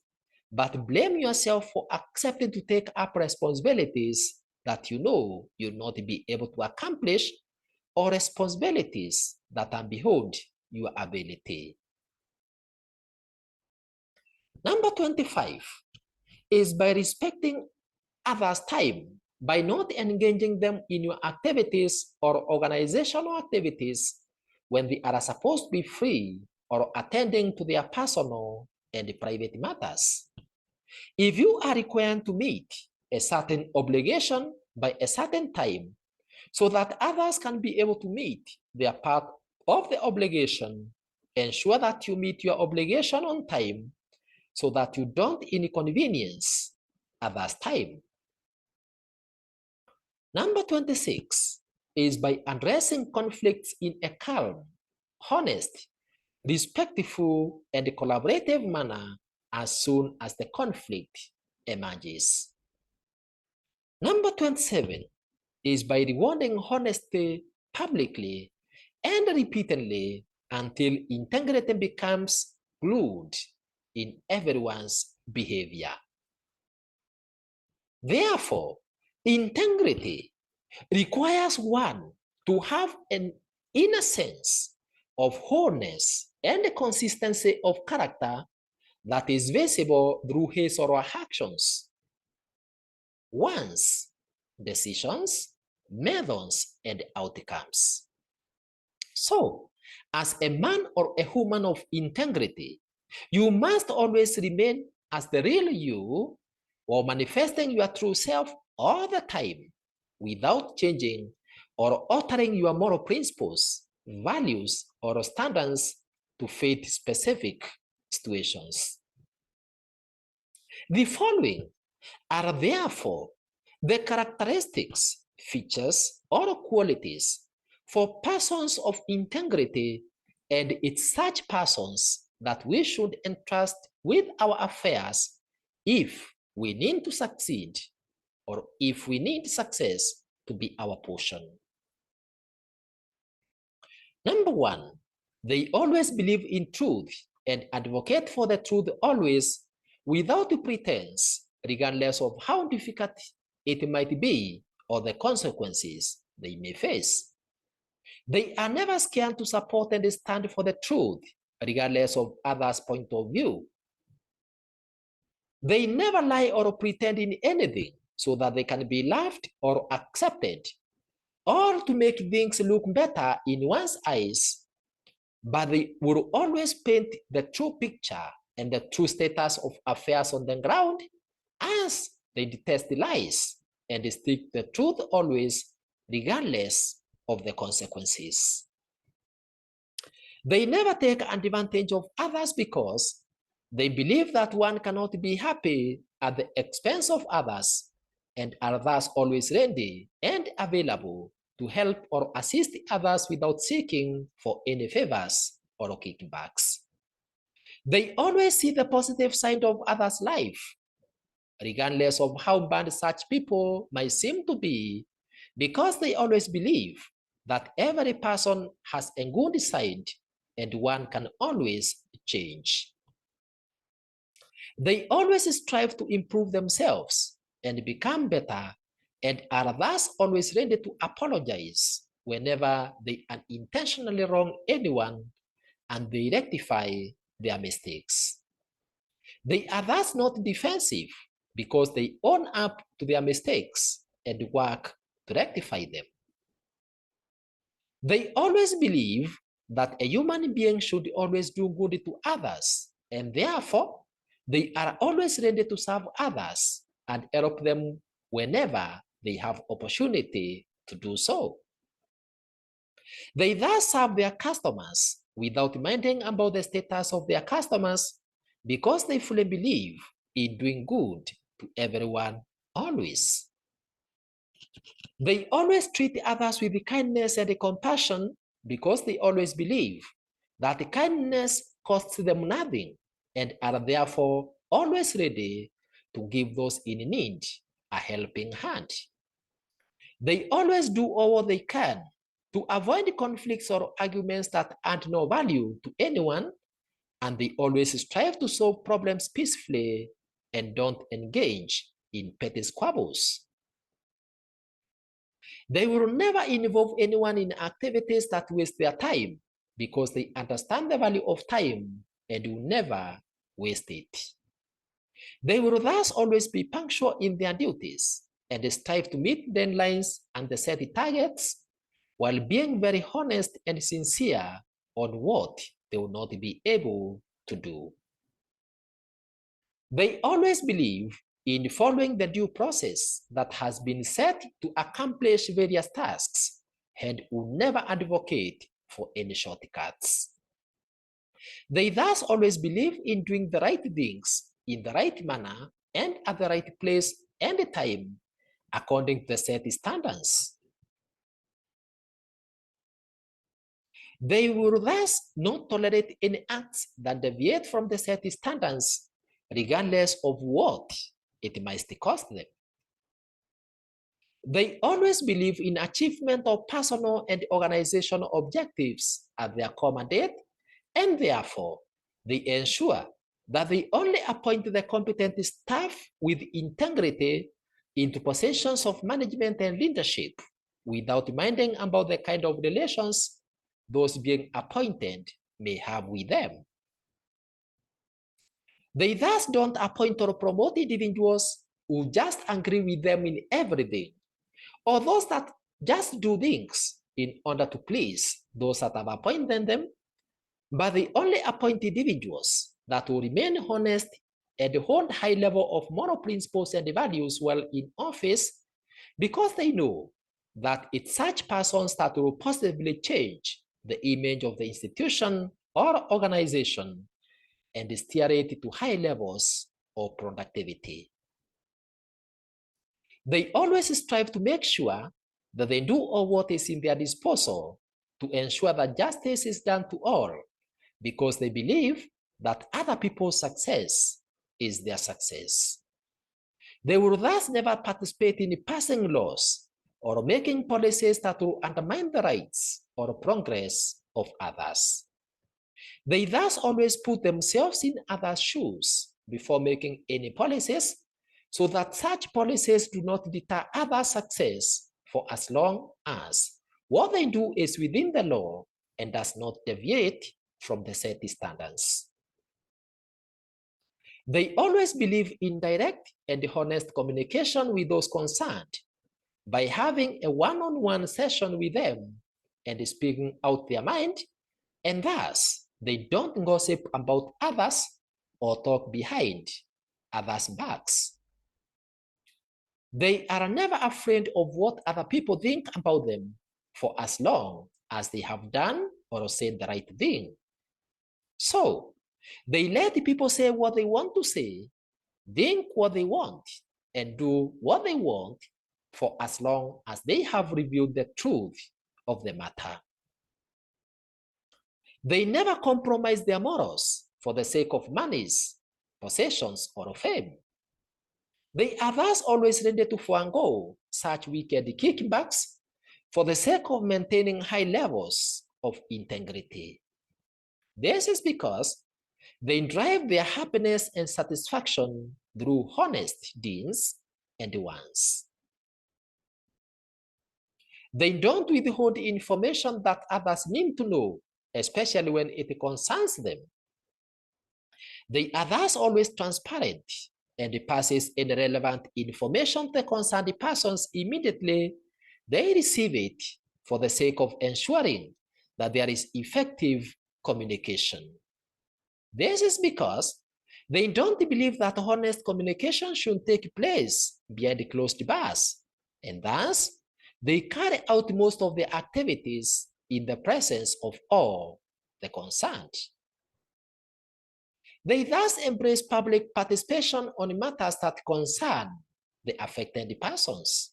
but blame yourself for accepting to take up responsibilities that you know you'll not be able to accomplish, or responsibilities that are beyond your ability. Number 25 is by respecting others' time by not engaging them in your activities or organizational activities when they are supposed to be free or attending to their personal and private matters. If you are required to meet a certain obligation by a certain time so that others can be able to meet their part of the obligation, ensure that you meet your obligation on time so that you don't inconvenience others' time. Number 26 is by addressing conflicts in a calm, honest, respectful, and collaborative manner as soon as the conflict emerges. Number 27 is by rewarding honesty publicly and repeatedly until integrity becomes glued in everyone's behavior. Therefore, integrity requires one to have an inner sense of wholeness and a consistency of character that is visible through his or her actions, wants, decisions, methods, and outcomes. So, as a man or a woman of integrity, you must always remain as the real you or manifesting your true self all the time without changing or altering your moral principles, values, or standards to fit specific situations. The following are therefore the characteristics, features, or qualities for persons of integrity, and it's such persons that we should entrust with our affairs if we need to succeed or if we need success to be our portion. Number one, they always believe in truth and advocate for the truth always without pretense, regardless of how difficult it might be or the consequences they may face. They are never scared to support and stand for the truth, regardless of others' point of view. They never lie or pretend in anything so that they can be loved or accepted, or to make things look better in one's eyes, but they will always paint the true picture and the true status of affairs on the ground, as they detest the lies and they stick the truth always, regardless of the consequences. They never take advantage of others because they believe that one cannot be happy at the expense of others and are thus always ready and available to help or assist others without seeking for any favors or kickbacks. They always see the positive side of others' life, regardless of how bad such people might seem to be, because they always believe that every person has a good side and one can always change. They always strive to improve themselves and become better and are thus always ready to apologize whenever they unintentionally wrong anyone and they rectify their mistakes. They are thus not defensive because they own up to their mistakes and work to rectify them. They always believe that a human being should always do good to others, and therefore, they are always ready to serve others and help them whenever they have opportunity to do so. They thus serve their customers without minding about the status of their customers because they fully believe in doing good to everyone always. They always treat others with kindness and compassion because they always believe that kindness costs them nothing and are therefore always ready to give those in need a helping hand. They always do all they can to avoid conflicts or arguments that add no value to anyone, and they always strive to solve problems peacefully and don't engage in petty squabbles. They will never involve anyone in activities that waste their time because they understand the value of time and will never waste it. They will thus always be punctual in their duties and strive to meet deadlines and set targets while being very honest and sincere on what they will not be able to do. They always believe in following the due process that has been set to accomplish various tasks and will never advocate for any shortcuts. They thus always believe in doing the right things in the right manner and at the right place and time according to the set standards. They will thus not tolerate any acts that deviate from the set standards, regardless of what it might cost them. They always believe in achievement of personal and organizational objectives at their core mandate, and therefore, they ensure that they only appoint the competent staff with integrity into positions of management and leadership, without minding about the kind of relations those being appointed may have with them. They thus don't appoint or promote individuals who just agree with them in everything, or those that just do things in order to please those that have appointed them, but they only appoint individuals that will remain honest and hold high level of moral principles and values while in office, because they know that it's such persons that will positively change the image of the institution or organization and steer it to high levels of productivity. They always strive to make sure that they do all what is in their disposal to ensure that justice is done to all, because they believe that other people's success is their success. They will thus never participate in passing laws or making policies that will undermine the rights or progress of others. They thus always put themselves in others' shoes before making any policies, so that such policies do not deter other success for as long as what they do is within the law and does not deviate from the set standards. They always believe in direct and honest communication with those concerned by having a one-on-one session with them and speaking out their mind, and thus they don't gossip about others or talk behind others' backs. They are never afraid of what other people think about them for as long as they have done or said the right thing. So they let the people say what they want to say, think what they want, and do what they want for as long as they have revealed the truth of the matter. They never compromise their morals for the sake of monies, possessions, or fame. They are thus always ready to forego such wicked kickbacks for the sake of maintaining high levels of integrity. This is because they drive their happiness and satisfaction through honest deeds and wants. They don't withhold information that others need to know, especially when it concerns them. They are thus always transparent and passes any relevant information to concerned persons immediately they receive it, for the sake of ensuring that there is effective communication. This is because they don't believe that honest communication should take place behind closed doors, and thus they carry out most of their activities in the presence of all the concerned. They thus embrace public participation on matters that concern the affected persons.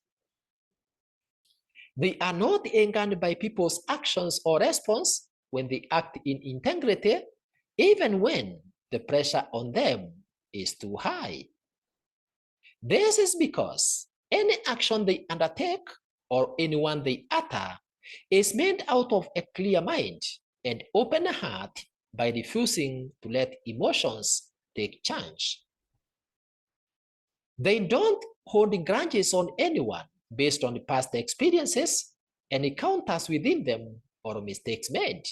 They are not angered by people's actions or response when they act in integrity, even when the pressure on them is too high. This is because any action they undertake or anyone they utter is made out of a clear mind and open heart, by refusing to let emotions take charge. They don't hold grudges on anyone based on past experiences and encounters within them or mistakes made.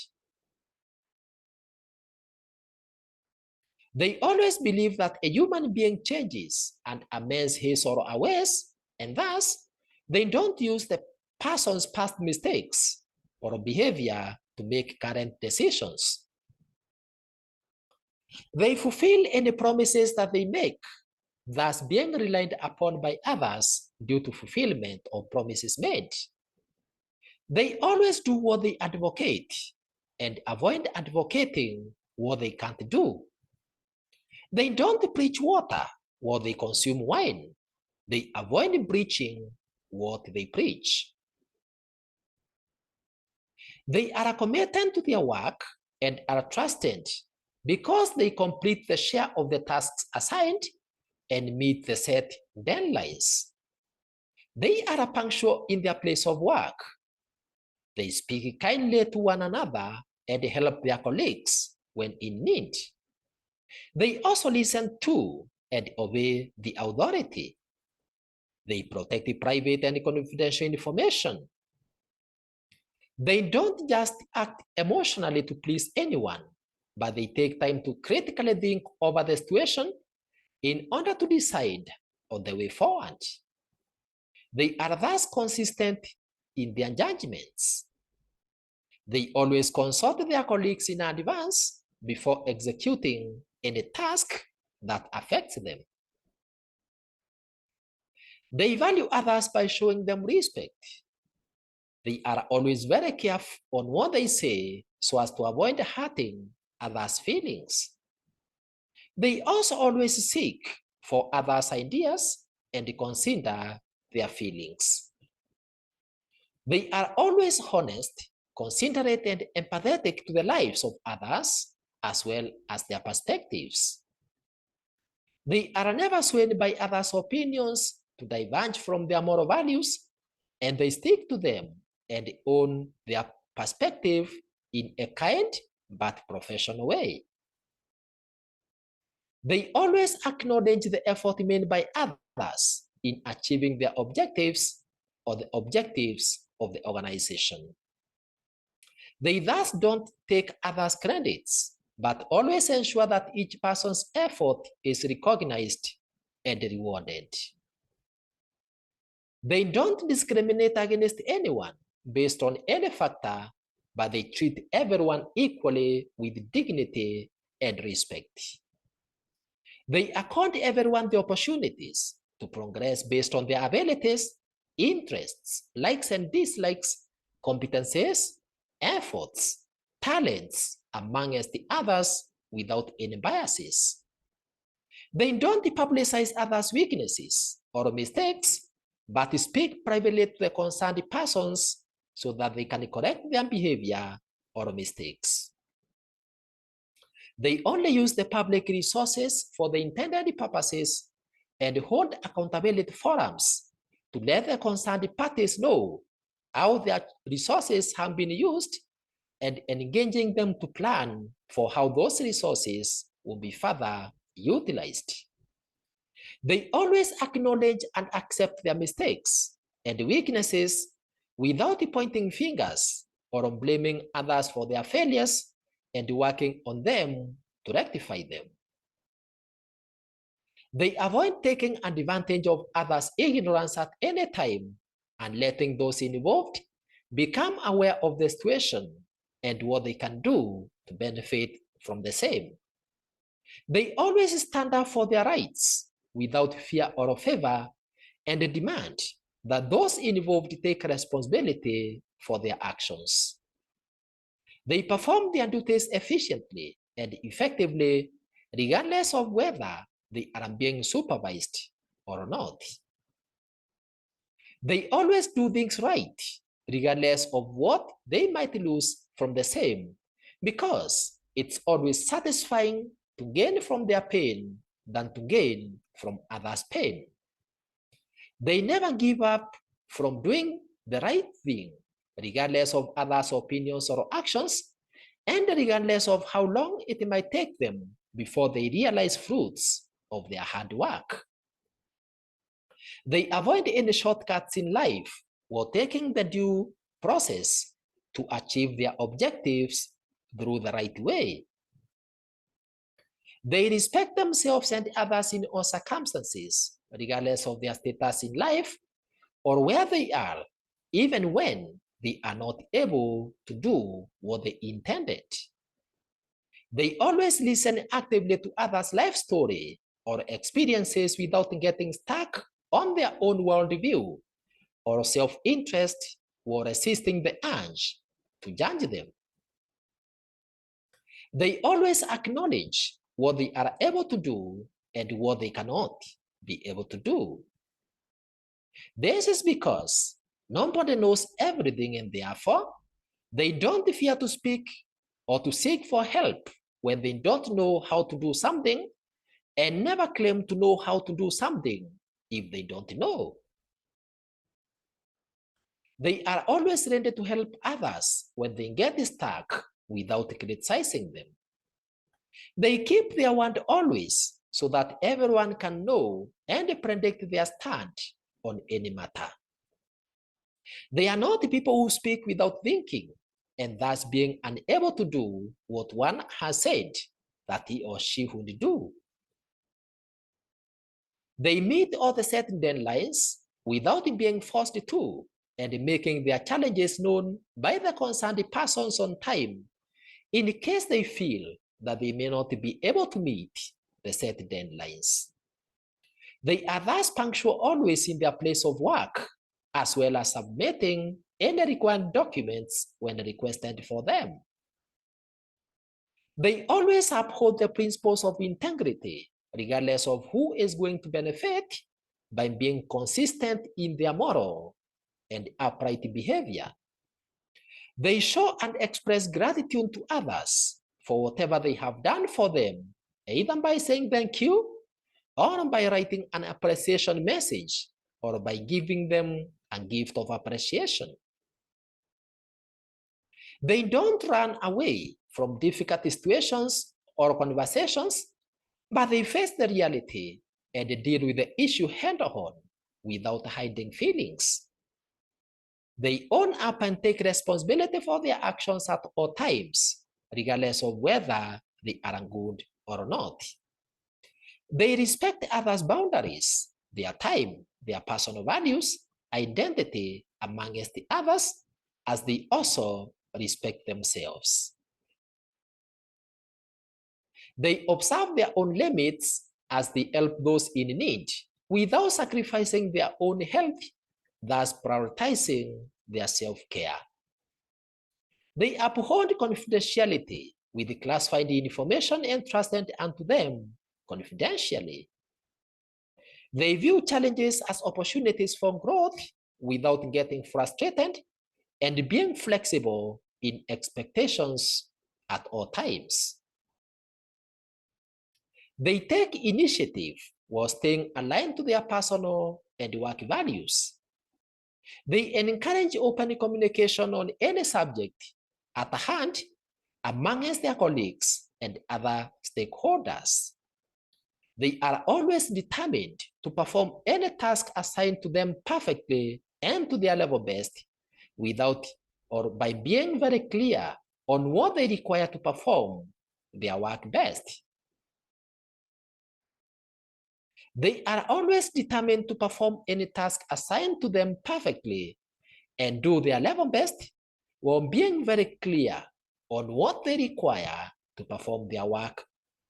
They always believe that a human being changes and amends his or her ways, and thus they don't use the person's past mistakes or behavior to make current decisions. They fulfill any promises that they make, thus being relied upon by others due to fulfillment of promises made. They always do what they advocate and avoid advocating what they can't do. They don't preach water while they consume wine. They avoid preaching what they preach. They are committed to their work and are trusted because they complete the share of the tasks assigned and meet the set deadlines. They are punctual in their place of work. They speak kindly to one another and help their colleagues when in need. They also listen to and obey the authority. They protect the private and confidential information They don't just act emotionally to please anyone, but they take time to critically think over the situation in order to decide on the way forward. They are thus consistent in their judgments. They always consult their colleagues in advance before executing any task that affects them. They value others by showing them respect. They are always very careful on what they say so as to avoid hurting others' feelings. They also always seek for others' ideas and consider their feelings. They are always honest, considerate, and empathetic to the lives of others as well as their perspectives. They are never swayed by others' opinions to diverge from their moral values, and they stick to them and own their perspective in a kind but professional way. They always acknowledge the effort made by others in achieving their objectives or the objectives of the organization. They thus don't take others' credits, but always ensure that each person's effort is recognized and rewarded. They don't discriminate against anyone based on any factor, but they treat everyone equally with dignity and respect. They accord everyone the opportunities to progress based on their abilities, interests, likes and dislikes, competencies, efforts, talents, amongst the others without any biases. They don't publicize others' weaknesses or mistakes, but speak privately to the concerned persons so that they can correct their behavior or mistakes. They only use the public resources for the intended purposes and hold accountability forums to let the concerned parties know how their resources have been used and engaging them to plan for how those resources will be further utilized. They always acknowledge and accept their mistakes and weaknesses without pointing fingers or blaming others for their failures and working on them to rectify them. They avoid taking advantage of others' ignorance at any time and letting those involved become aware of the situation and what they can do to benefit from the same. They always stand up for their rights without fear or favor and demand that those involved take responsibility for their actions. They perform their duties efficiently and effectively, regardless of whether they are being supervised or not. They always do things right, regardless of what they might lose from the same, because it's always satisfying to gain from their pain than to gain from others' pain. They never give up from doing the right thing, regardless of others' opinions or actions, and regardless of how long it might take them before they realize fruits of their hard work. They avoid any shortcuts in life while taking the due process to achieve their objectives through the right way. They respect themselves and others in all circumstances, regardless of their status in life or where they are, even when they are not able to do what they intended. They always listen actively to others' life story or experiences without getting stuck on their own worldview or self-interest or resisting the urge to judge them. They always acknowledge what they are able to do and what they cannot be able to do. This is because nobody knows everything, and therefore they don't fear to speak or to seek for help when they don't know how to do something, and never claim to know how to do something if they don't know. They are always ready to help others when they get stuck without criticizing them. They keep their word always so that everyone can know and predict their stand on any matter. They are not the people who speak without thinking, and thus being unable to do what one has said that he or she would do. They meet all the set deadlines without being forced to, and making their challenges known by the concerned persons on time, in case they feel that they may not be able to meet the set deadlines. They are thus punctual always in their place of work, as well as submitting any required documents when requested for them. They always uphold the principles of integrity, regardless of who is going to benefit, by being consistent in their moral and upright behavior. They show and express gratitude to others for whatever they have done for them, either by saying thank you, or by writing an appreciation message, or by giving them a gift of appreciation. They don't run away from difficult situations or conversations, but they face the reality and deal with the issue head-on without hiding feelings. They own up and take responsibility for their actions at all times, regardless of whether they are good or not. They respect others' boundaries, their time, their personal values, identity, amongst the others, as they also respect themselves. They observe their own limits as they help those in need, without sacrificing their own health, thus prioritizing their self-care. They uphold confidentiality with classified information entrusted unto them confidentially. They view challenges as opportunities for growth without getting frustrated, and being flexible in expectations at all times. They take initiative while staying aligned to their personal and work values. They encourage open communication on any subject at hand amongst their colleagues and other stakeholders. They are always determined to perform any task assigned to them perfectly and to their level best, without or by being very clear on what they require to perform their work best. They are always determined to perform any task assigned to them perfectly and do their level best, while being very clear on what they require to perform their work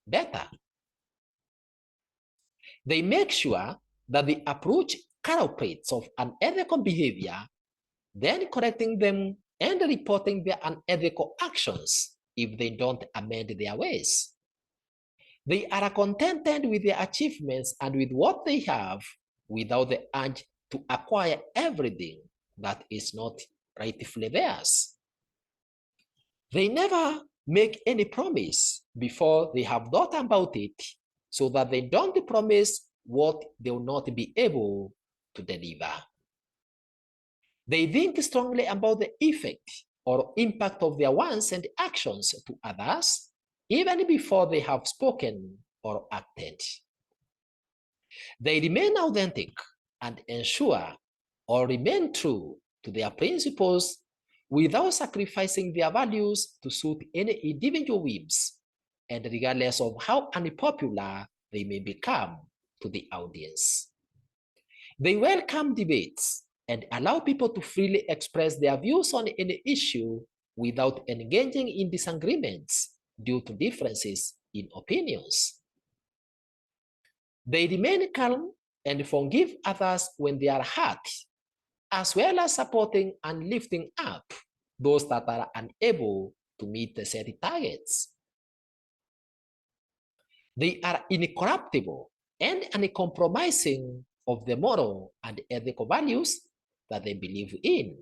better. They make sure that they approach culprits of unethical behavior, then correcting them and reporting their unethical actions if they don't amend their ways. They are contented with their achievements and with what they have, without the urge to acquire everything that is not rightfully theirs. They never make any promise before they have thought about it, so that they don't promise what they will not be able to deliver. They think strongly about the effect or impact of their words and actions to others, even before they have spoken or acted. They remain authentic and ensure or remain true to their principles without sacrificing their values to suit any individual whims, and regardless of how unpopular they may become to the audience. They welcome debates and allow people to freely express their views on any issue without engaging in disagreements due to differences in opinions. They remain calm and forgive others when they are hurt, as well as supporting and lifting up those that are unable to meet the set targets. They are incorruptible and uncompromising of the moral and ethical values that they believe in.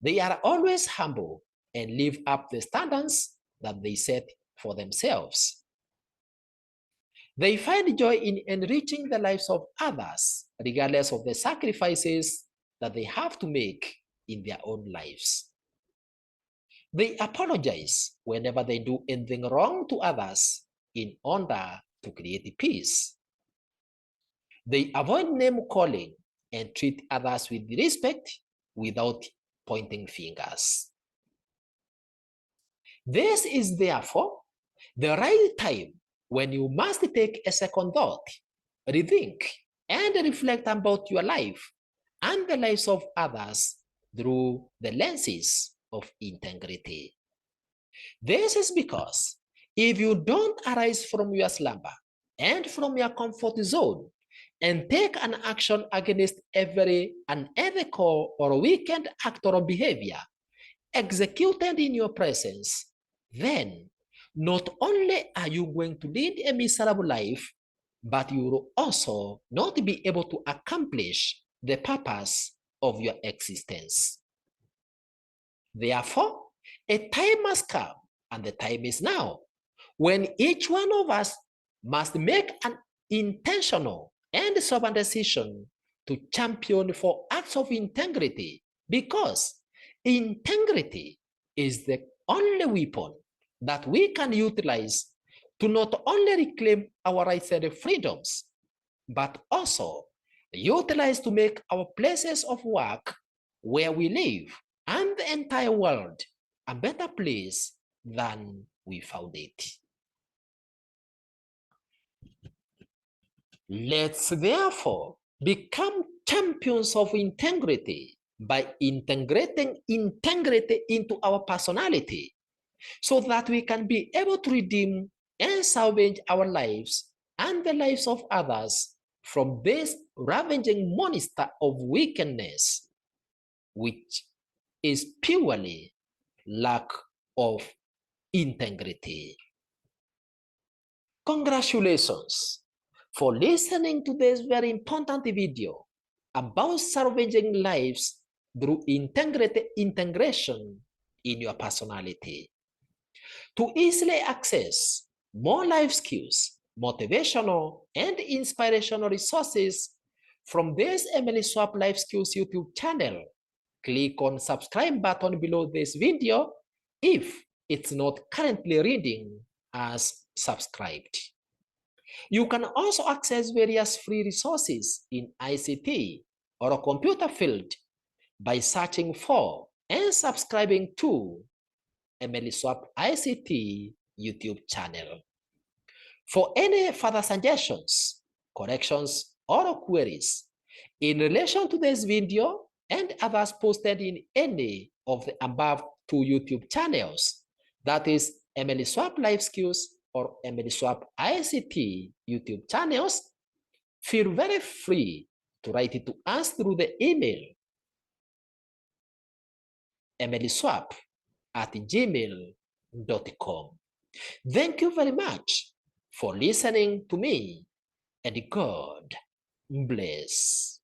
They are always humble and live up the standards that they set for themselves. They find joy in enriching the lives of others, regardless of the sacrifices that they have to make in their own lives. They apologize whenever they do anything wrong to others in order to create peace. They avoid name calling and treat others with respect without pointing fingers. This is therefore the right time when you must take a second thought, rethink, and reflect about your life and the lives of others through the lenses of integrity. This is because if you don't arise from your slumber and from your comfort zone and take an action against every unethical or wicked act or behavior executed in your presence, then not only are you going to lead a miserable life, but you will also not be able to accomplish the purpose of your existence. Therefore, a time must come, and the time is now, when each one of us must make an intentional and sober decision to champion for acts of integrity, because integrity is the only weapon that we can utilize to not only reclaim our rights and freedoms, but also utilize to make our places of work, where we live, and the entire world a better place than we found it. Let's therefore become champions of integrity by integrating integrity into our personality, so that we can be able to redeem and salvage our lives and the lives of others from this ravaging monster of wickedness, which is purely lack of integrity. Congratulations for listening to this very important video about salvaging lives through integrity integration in your personality. To easily access more life skills, motivational, and inspirational resources from this Emily Swap Life Skills YouTube channel, click on subscribe button below this video if it's not currently reading as subscribed. You can also access various free resources in ICT or a computer field by searching for and subscribing to Emily Swap ICT YouTube channel. For any further suggestions, corrections, or queries in relation to this video and others posted in any of the above two YouTube channels, that is Emily Swap Life Skills or Emily Swap ICT YouTube channels, feel very free to write it to us through the email emilyswap@gmail.com. Thank you very much for listening to me, and God bless.